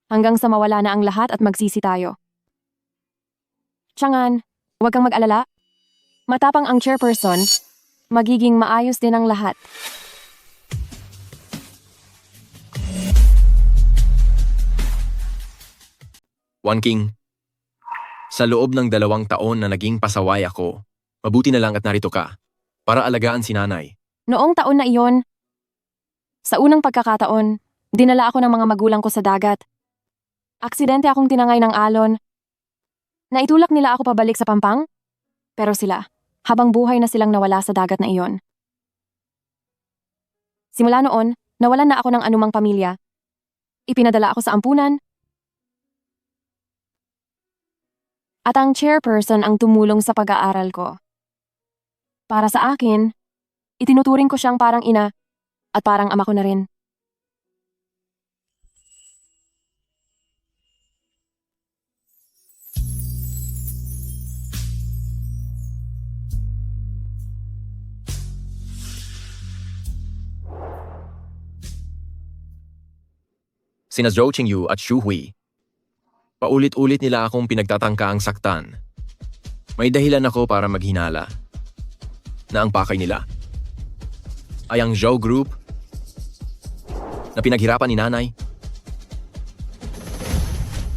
J: hanggang sa mawala na ang lahat at magsisi tayo. Chang'an, huwag kang mag-alala. Matapang ang chairperson, magiging maayos din ang lahat.
A: One King, sa loob ng 2 taon na naging pasaway ako, mabuti na lang at narito ka para alagaan si nanay.
J: Noong taon na iyon, sa unang pagkakataon, dinala ako ng mga magulang ko sa dagat. Aksidente akong tinangay ng alon. Naitulak nila ako pabalik sa Pampang, pero sila, habang buhay na silang nawala sa dagat na iyon. Simula noon, nawalan na ako ng anumang pamilya. Ipinadala ako sa ampunan. At ang chairperson ang tumulong sa pag-aaral ko. Para sa akin, itinuturing ko siyang parang ina at parang ama ko na rin.
A: Sina Zhou Qingyu at Xu Hui, paulit-ulit nila akong pinagtatangkaang saktan. May dahilan ako para maghinala na ang pakay nila ay ang Zhou Group na pinaghirapan ni nanay.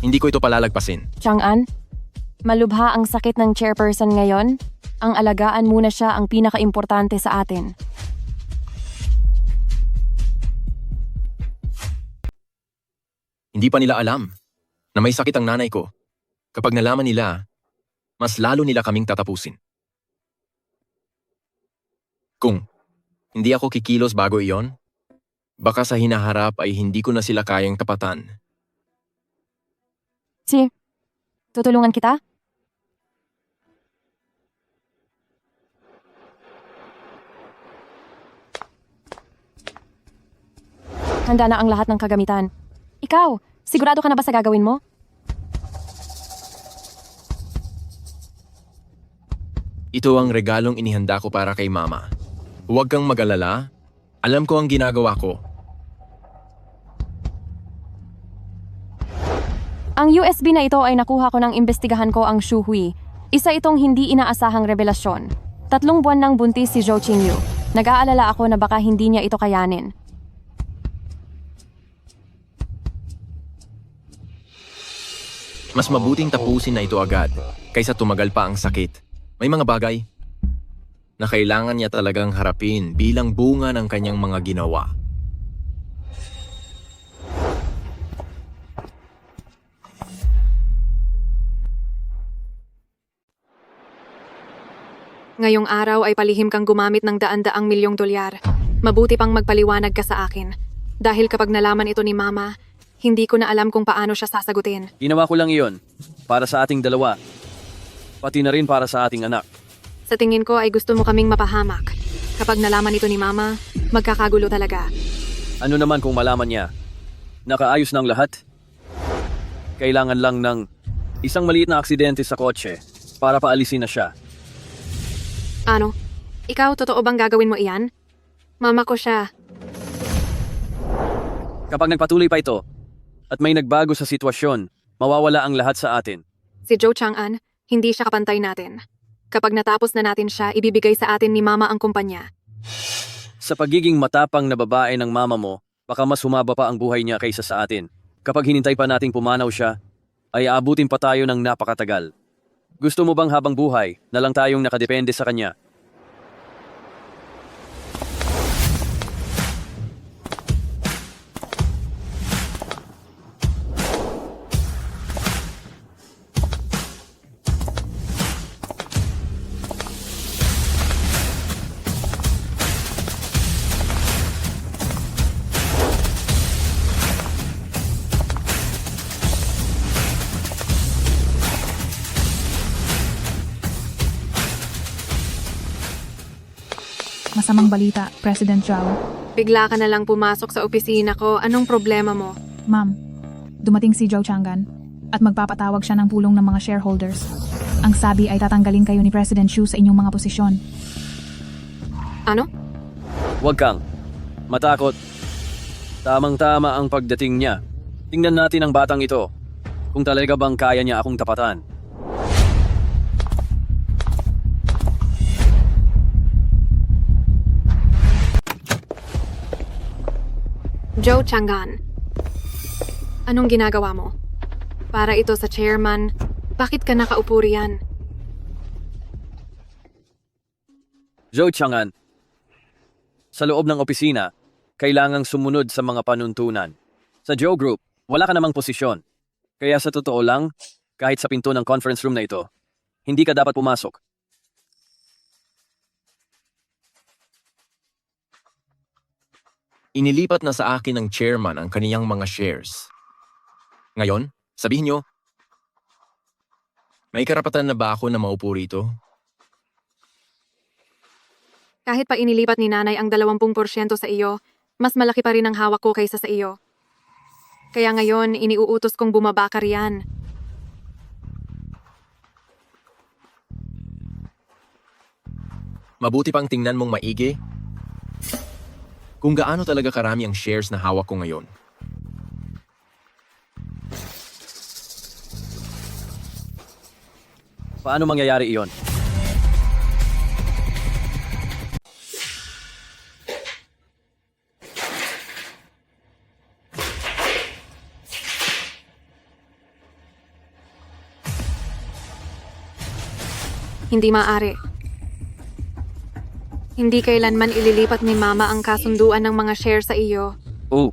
A: Hindi ko ito palalagpasin.
J: Chang'an, malubha ang sakit ng chairperson ngayon. Ang alagaan muna siya ang pinaka-importante sa atin.
A: Hindi pa nila alam na may sakit ang nanay ko. Kapag nalaman nila, mas lalo nila kaming tatapusin. Kung hindi ako kikilos bago iyon, baka sa hinaharap ay hindi ko na sila kayang tapatan.
J: Tutulungan kita? Handa na ang lahat ng kagamitan. Ikaw, sigurado ka na ba sa gagawin mo?
A: Ito ang regalong inihanda ko para kay mama. Huwag kang mag-alala. Alam ko ang ginagawa ko.
J: Ang USB na ito ay nakuha ko nang imbestigahan ko ang Xu Hui. Isa itong hindi inaasahang revelasyon. 3 buwan nang buntis si Zhou Qingyu. Nag-aalala ako na baka hindi niya ito kayanin.
A: Mas mabuting tapusin na ito agad kaysa tumagal pa ang sakit. May mga bagay na kailangan niya talagang harapin bilang bunga ng kanyang mga ginawa.
D: Ngayong araw ay palihim kang gumamit ng daan-daang milyong dolyar. Mabuti pang magpaliwanag ka sa akin. Dahil kapag nalaman ito ni Mama, hindi ko na alam kung paano siya sasagutin.
G: Ginawa ko lang iyon para sa ating dalawa. Pati na rin para sa ating anak.
D: Sa tingin ko ay gusto mo kaming mapahamak. Kapag nalaman ito ni Mama, magkakagulo talaga.
G: Ano naman kung malaman niya? Nakaayos na ang lahat? Kailangan lang ng isang maliit na aksidente sa kotse para paalisin na siya.
D: Ano? Ikaw, totoo bang gagawin mo iyan? Mama ko siya.
G: Kapag nagpatuloy pa ito at may nagbago sa sitwasyon, mawawala ang lahat sa atin.
D: Si Joe Chang'an, hindi siya kapantay natin. Kapag natapos na natin siya, ibibigay sa atin ni Mama ang kumpanya.
G: Sa pagiging matapang na babae ng mama mo, baka mas humaba pa ang buhay niya kaysa sa atin. Kapag hinintay pa nating pumanaw siya, ay aabutin pa tayo ng napakatagal. Gusto mo bang habang buhay na lang tayong nakadepende sa kanya?
O: Masamang balita, President Zhao.
D: Bigla ka na lang pumasok sa opisina ko. Anong problema mo?
O: Ma'am, dumating si Joe Chang'an at magpapatawag siya ng pulong ng mga shareholders. Ang sabi ay tatanggalin kayo ni President Xu sa inyong mga posisyon.
D: Ano?
G: Huwag kang matakot. Tamang-tama ang pagdating niya. Tingnan natin ang batang ito. Kung talaga bang kaya niya akong tapatan.
D: Joe Chang'an, anong ginagawa mo? Para ito sa chairman, bakit ka nakaupo riyan?
G: Joe Chang'an, sa loob ng opisina, kailangang sumunod sa mga panuntunan. Sa Joe Group, wala ka namang posisyon. Kaya sa totoo lang, kahit sa pinto ng conference room na ito, hindi ka dapat pumasok.
A: Inilipat na sa akin ng chairman ang kaniyang mga shares. Ngayon, sabihin nyo, may karapatan na ba ako na maupo rito?
D: Kahit pa inilipat ni nanay ang 20% sa iyo, mas malaki pa rin ang hawak ko kaysa sa iyo. Kaya ngayon, iniuutos kong bumaba ka riyan.
A: Mabuti pang tingnan mong maigi kung gaano talaga karami ang shares na hawak ko ngayon.
G: Paano mangyayari iyon?
D: Hindi maaari. Hindi kailanman ililipat ni Mama ang kasunduan ng mga share sa iyo.
G: Oo.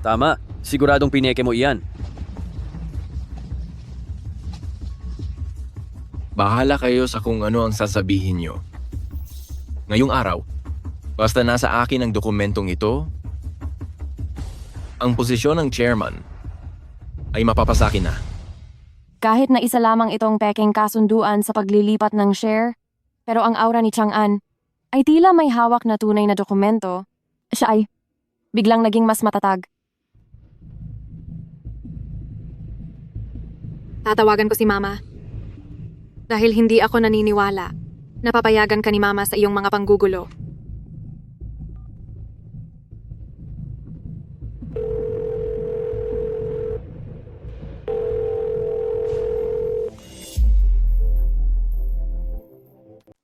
G: Tama. Siguradong pineke mo iyan.
A: Bahala kayo sa kung ano ang sasabihin nyo. Ngayong araw, basta nasa akin ang dokumentong ito, ang posisyon ng chairman ay mapapasakin na.
J: Kahit na isa lamang itong peking kasunduan sa paglilipat ng share, pero ang aura ni Chang'an ay tila may hawak na tunay na dokumento, siya ay biglang naging mas matatag.
D: Tatawagan ko si Mama. Dahil hindi ako naniniwala, napapayagan ka ni Mama sa iyong mga panggugulo.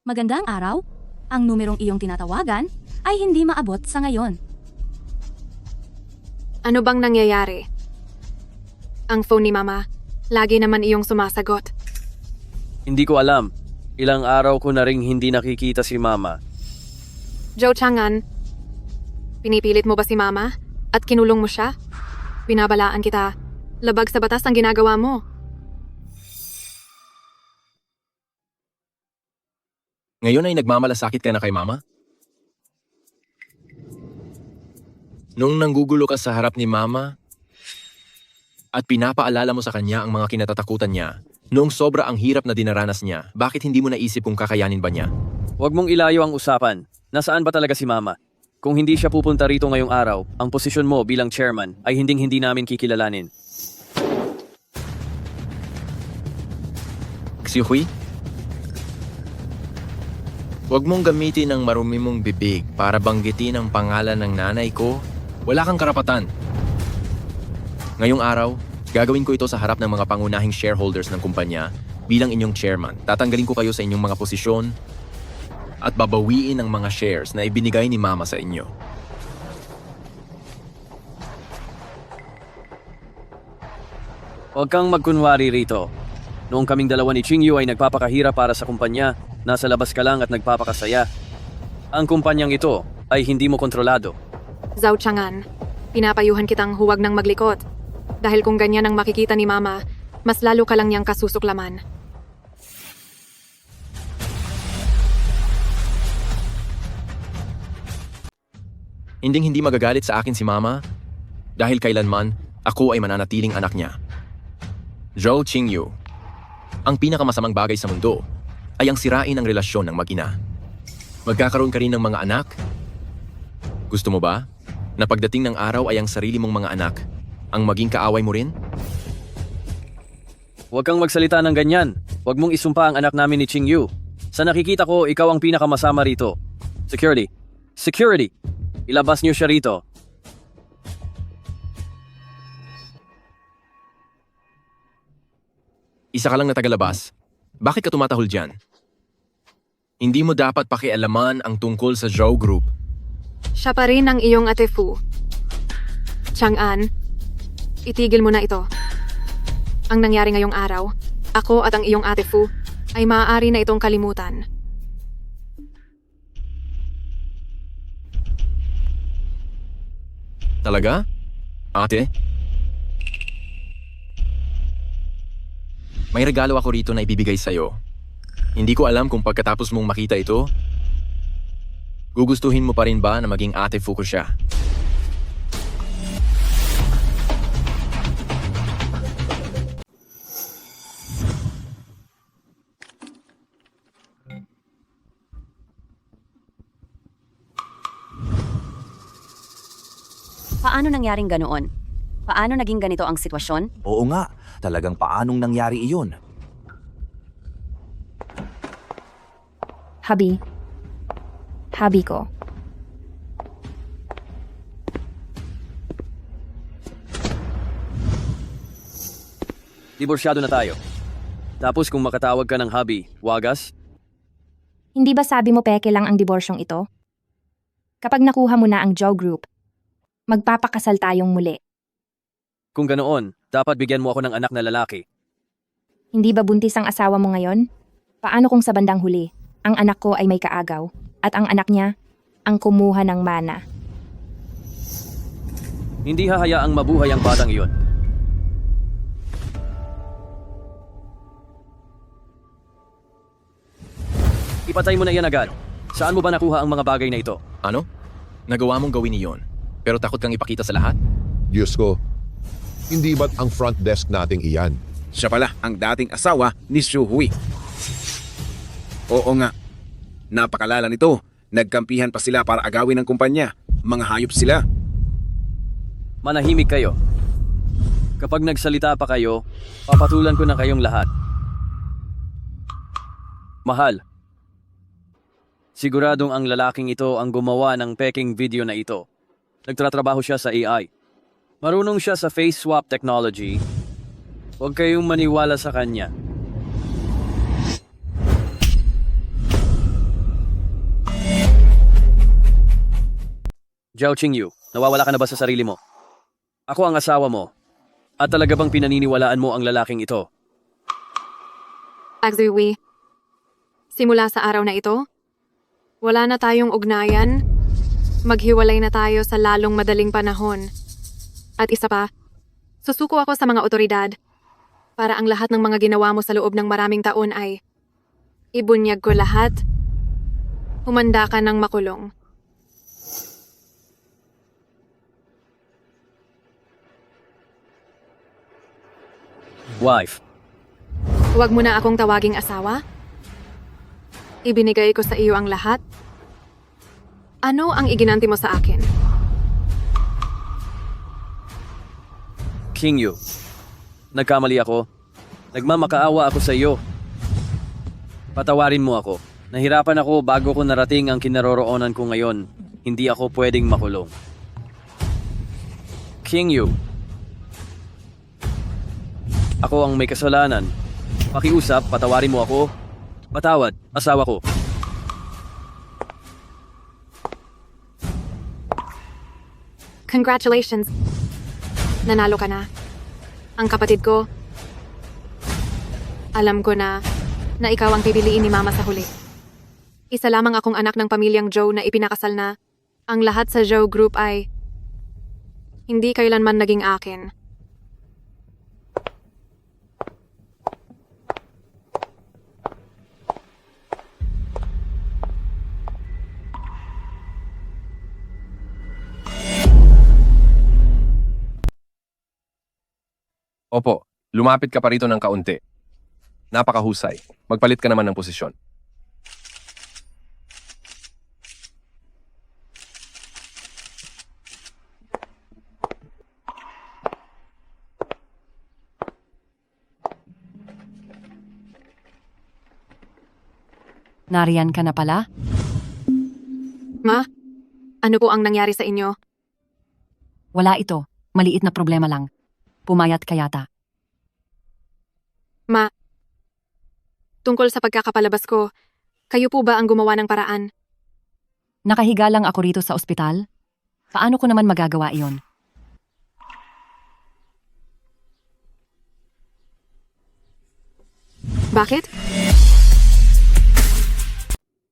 P: Magandang araw. Ang numerong iyong tinatawagan ay hindi maabot sa ngayon.
D: Ano bang nangyayari? Ang phone ni Mama, lagi naman iyong sumasagot.
G: Hindi ko alam. Ilang araw ko na ring hindi nakikita si Mama.
D: Joe Chang'an, pinipilit mo ba si Mama? At kinulong mo siya? Binabalaan kita. Labag sa batas ang ginagawa mo.
A: Ngayon ay nagmamalasakit ka na kay mama? Nung nanggugulo ka sa harap ni mama at pinapaalala mo sa kanya ang mga kinatatakutan niya, noong sobra ang hirap na dinaranas niya, bakit hindi mo naisip kung kakayanin ba niya?
G: Huwag mong ilayo ang usapan. Nasaan ba talaga si Mama? Kung hindi siya pupunta rito ngayong araw, ang posisyon mo bilang chairman ay hinding-hindi namin kikilalanin.
A: Xiuhui? Huwag mong gamitin ang marumi mong bibig para banggitin ang pangalan ng nanay ko. Wala kang karapatan. Ngayong araw, gagawin ko ito sa harap ng mga pangunahing shareholders ng kumpanya bilang inyong chairman. Tatanggalin ko kayo sa inyong mga posisyon at babawiin ang mga shares na ibinigay ni Mama sa inyo.
G: Huwag kang magkunwari rito. Noong kaming dalawa ni Qingyu ay nagpapakahirap para sa kumpanya, nasa labas ka lang at nagpapakasaya. Ang kumpanyang ito ay hindi mo kontrolado.
D: Zhao Chang'an, pinapayuhan kitang huwag nang maglikot. Dahil kung ganyan ang makikita ni Mama, mas lalo ka lang niyang kasusuklaman.
A: Hinding-hindi magagalit sa akin si Mama dahil kailanman ako ay mananatiling anak niya. Zhou Qingyu, ang pinakamasamang bagay sa mundo ay ang sirain ang relasyon ng mag-ina. Magkakaroon ka rin ng mga anak? Gusto mo ba na pagdating ng araw ay ang sarili mong mga anak ang maging kaaway mo rin?
G: Huwag kang magsalita ng ganyan. Huwag mong isumpa ang anak namin ni Qingyu. Sa nakikita ko, ikaw ang pinakamasama rito. Security! Security! Ilabas niyo siya rito.
A: Isa ka lang na tagalabas. Bakit ka tumatahol dyan? Hindi mo dapat pakialaman ang tungkol sa Zhou Group.
D: Siya pa rin ang iyong ate Fu. Chang'an, itigil mo na ito. Ang nangyari ngayong araw, ako at ang iyong ate Fu ay maaari na itong kalimutan.
A: Talaga? Ate? May regalo ako rito na ibibigay sa'yo. Hindi ko alam kung pagkatapos mong makita ito, gugustuhin mo pa rin ba na maging ate Fu ko siya?
E: Paano nangyaring ganoon? Paano naging ganito ang sitwasyon?
Q: Oo nga, talagang paanong nangyari iyon?
M: Habi ko.
G: Diborsyado na tayo. Tapos kung makatawag ka ng hubby, wagas?
M: Hindi ba sabi mo peke lang ang diborsyong ito? Kapag nakuha mo na ang Zhou Group, magpapakasal tayong muli.
G: Kung ganoon, dapat bigyan mo ako ng anak na lalaki.
M: Hindi ba buntis ang asawa mo ngayon? Paano kung sa bandang huli, ang anak ko ay may kaagaw, at ang anak niya, ang kumuha ng mana?
G: Hindi hahayaang mabuhay ang batang iyon. Ipatay mo na iyan agad. Saan mo ba nakuha ang mga bagay na ito?
A: Ano? Nagawa mong gawin iyon, pero takot kang ipakita sa lahat?
R: Diyos ko, hindi ba't ang front desk nating iyan?
S: Siya pala ang dating asawa ni Xiuhui. Oo nga. Napakalala nito. Nagkampihan pa sila para agawin ang kumpanya. Mga hayop sila.
G: Manahimik kayo. Kapag nagsalita pa kayo, papatulan ko na kayong lahat. Mahal. Siguradong ang lalaking ito ang gumawa ng peking video na ito. Nagtatrabaho siya sa AI. Marunong siya sa face swap technology. Huwag kayong maniwala sa kanya. Zhao Qingyu, nawawala ka na ba sa sarili mo? Ako ang asawa mo. At talaga bang pinaniniwalaan mo ang lalaking ito?
D: Agziwi, simula sa araw na ito, wala na tayong ugnayan. Maghiwalay na tayo sa lalong madaling panahon. At isa pa, susuko ako sa mga otoridad para ang lahat ng mga ginawa mo sa loob ng maraming taon ay ibunyag ko lahat Humanda ka ng makulong.
G: Wife,
D: Huwag mo na akong tawaging asawa. Ibinigay ko sa iyo ang lahat. Ano ang iginanti mo sa akin?
G: King Yu. Nagkamali ako. Nagmamakaawa ako sa iyo. Patawarin mo ako. Nahirapan ako bago ko narating ang kinaroroonan ko ngayon. Hindi ako pwedeng makulong. King Yu. Ako ang may kasalanan. Pakiusap, patawarin mo ako. Patawad, asawa ko.
D: Congratulations. Nanalo ka na. Ang kapatid ko, alam ko na ikaw ang pipiliin ni Mama sa huli. Isa lamang akong anak ng pamilyang Joe na ipinakasal na. Ang lahat sa Joe Group ay hindi kailanman naging akin.
T: Opo, lumapit ka pa rito ng kaunti. Napakahusay. Magpalit ka naman ng posisyon.
E: Nariyan ka na pala?
D: Ma, ano po ang nangyari sa inyo?
E: Wala ito. Maliit na problema lang. Pumayat ka yata.
D: Ma, tungkol sa pagkakapalabas ko, kayo po ba ang gumawa ng paraan?
E: Nakahiga lang ako rito sa ospital? Paano ko naman magagawa iyon?
D: Bakit?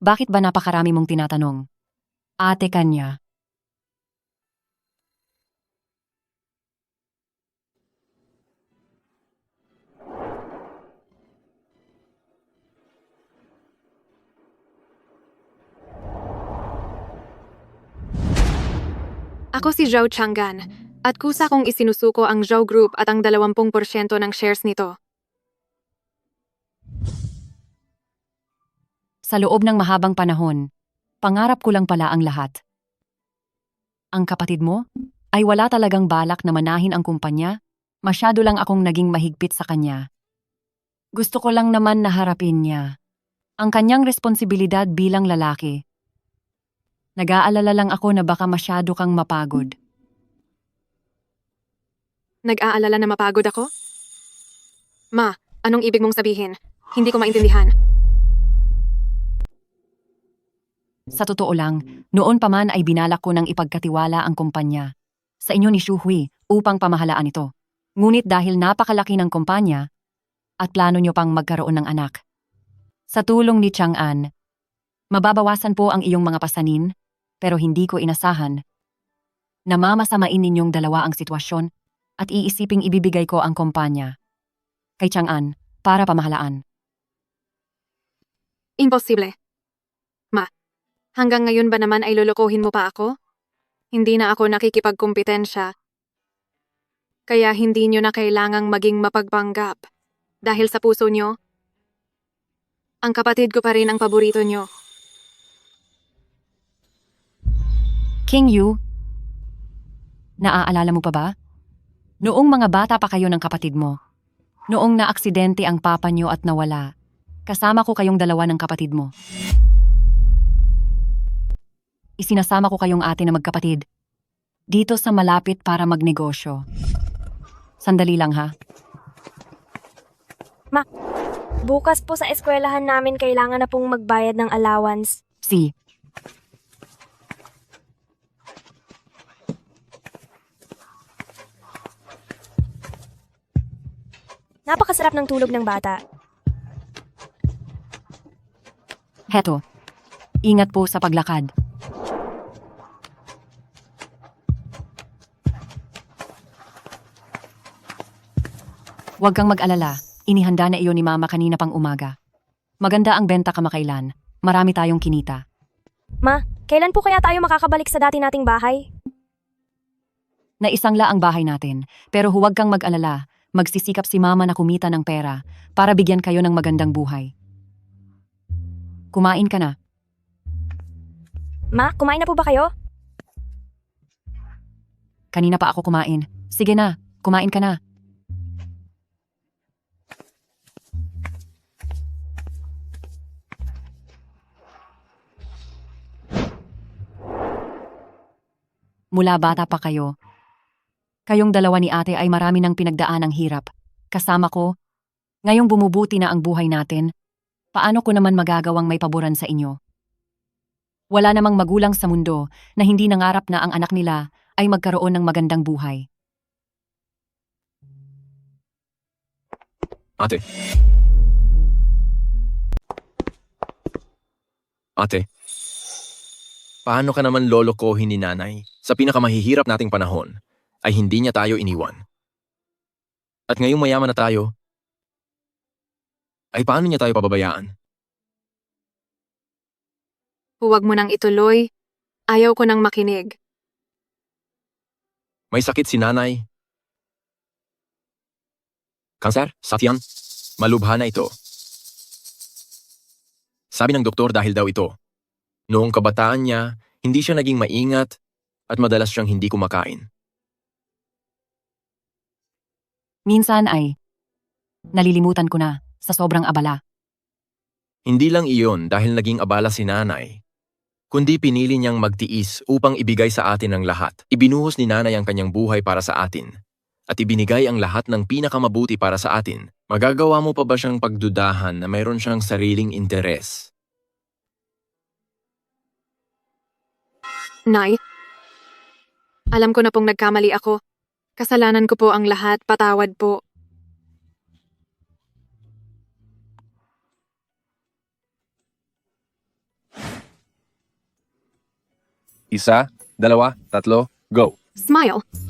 E: Bakit ba napakarami mong tinatanong? Ate kanya.
D: Ako si Zhao Chang'an, at kusa kong isinusuko ang Zhao Group at ang 20% ng shares nito.
E: Sa loob ng mahabang panahon, pangarap ko lang pala ang lahat. Ang kapatid mo ay wala talagang balak na manahin ang kumpanya, masyado lang akong naging mahigpit sa kanya. Gusto ko lang naman na harapin niya ang kanyang responsibilidad bilang lalaki. Nag-aalala lang ako na baka masyado kang mapagod.
D: Nag-aalala na mapagod ako? Ma, anong ibig mong sabihin? Hindi ko maintindihan.
E: Sa totoo lang, noon pa man ay binalak ko ng ipagkatiwala ang kumpanya sa inyo ni Shuhui upang pamahalaan ito. Ngunit dahil napakalaki ng kumpanya at plano nyo pang magkaroon ng anak. Sa tulong ni Chang'an, mababawasan po ang iyong mga pasanin, pero hindi ko inasahan na mamasamain ninyong dalawa ang sitwasyon at iisiping ibibigay ko ang kumpanya kay Chang'an para pamahalaan.
D: Imposible. Ma, hanggang ngayon ba naman ay lolokohin mo pa ako? Hindi na ako nakikipagkumpetensya. Kaya hindi nyo na kailangang maging mapagpanggap. Dahil sa puso nyo, ang kapatid ko pa rin ang paborito nyo.
E: King Yu, naaalala mo pa ba? Noong mga bata pa kayo ng kapatid mo, noong naaksidente ang papa nyo at nawala, kasama ko kayong dalawa ng kapatid mo. Isinasama ko kayong ate na magkapatid dito sa malapit para magnegosyo. Sandali lang ha.
M: Ma, bukas po sa eskwelahan namin kailangan na pong magbayad ng allowance.
E: Si.
M: Napakasarap ng tulog ng bata.
E: Heto. Ingat po sa paglakad. Huwag kang mag-alala. Inihanda na iyon ni Mama kanina pang umaga. Maganda ang benta kamakailan. Marami tayong kinita.
U: Ma, kailan po kaya tayo makakabalik sa dati nating bahay?
E: Naisangla ang bahay natin, pero huwag kang mag-alala. Magsisikap si mama na kumita ng pera para bigyan kayo ng magandang buhay. Kumain ka na.
U: Ma, kumain na po ba kayo?
E: Kanina pa ako kumain. Sige na, kumain ka na. Mula bata pa kayo. Kayong dalawa ni ate ay marami ng pinagdaan ng hirap. Kasama ko, ngayong bumubuti na ang buhay natin, paano ko naman magagawang may paboran sa inyo? Wala namang magulang sa mundo na hindi nangarap na ang anak nila ay magkaroon ng magandang buhay.
A: Ate. Ate. Paano ka naman lolokohin ni nanay? Sa pinakamahihirap nating panahon, ay hindi niya tayo iniwan. At ngayong mayaman na tayo, ay paano niya tayo pababayaan?
D: Huwag mo nang ituloy. Ayaw ko nang makinig.
A: May sakit si nanay. Kanser, Satyan, malubha na ito. Sabi ng doktor dahil daw ito. Noong kabataan niya, hindi siya naging maingat at madalas siyang hindi kumakain.
E: Minsan ay, nalilimutan ko na sa sobrang abala.
A: Hindi lang iyon dahil naging abala si nanay, kundi pinili niyang magtiis upang ibigay sa atin ang lahat. Ibinuhos ni nanay ang kanyang buhay para sa atin, at ibinigay ang lahat ng pinakamabuti para sa atin. Magagawa mo pa ba siyang pagdudahan na mayroon siyang sariling interes?
D: Nay, alam ko na pong nagkamali ako. Kasalanan ko po ang lahat, patawad po.
T: Isa, dalawa, tatlo, go.
D: Smile.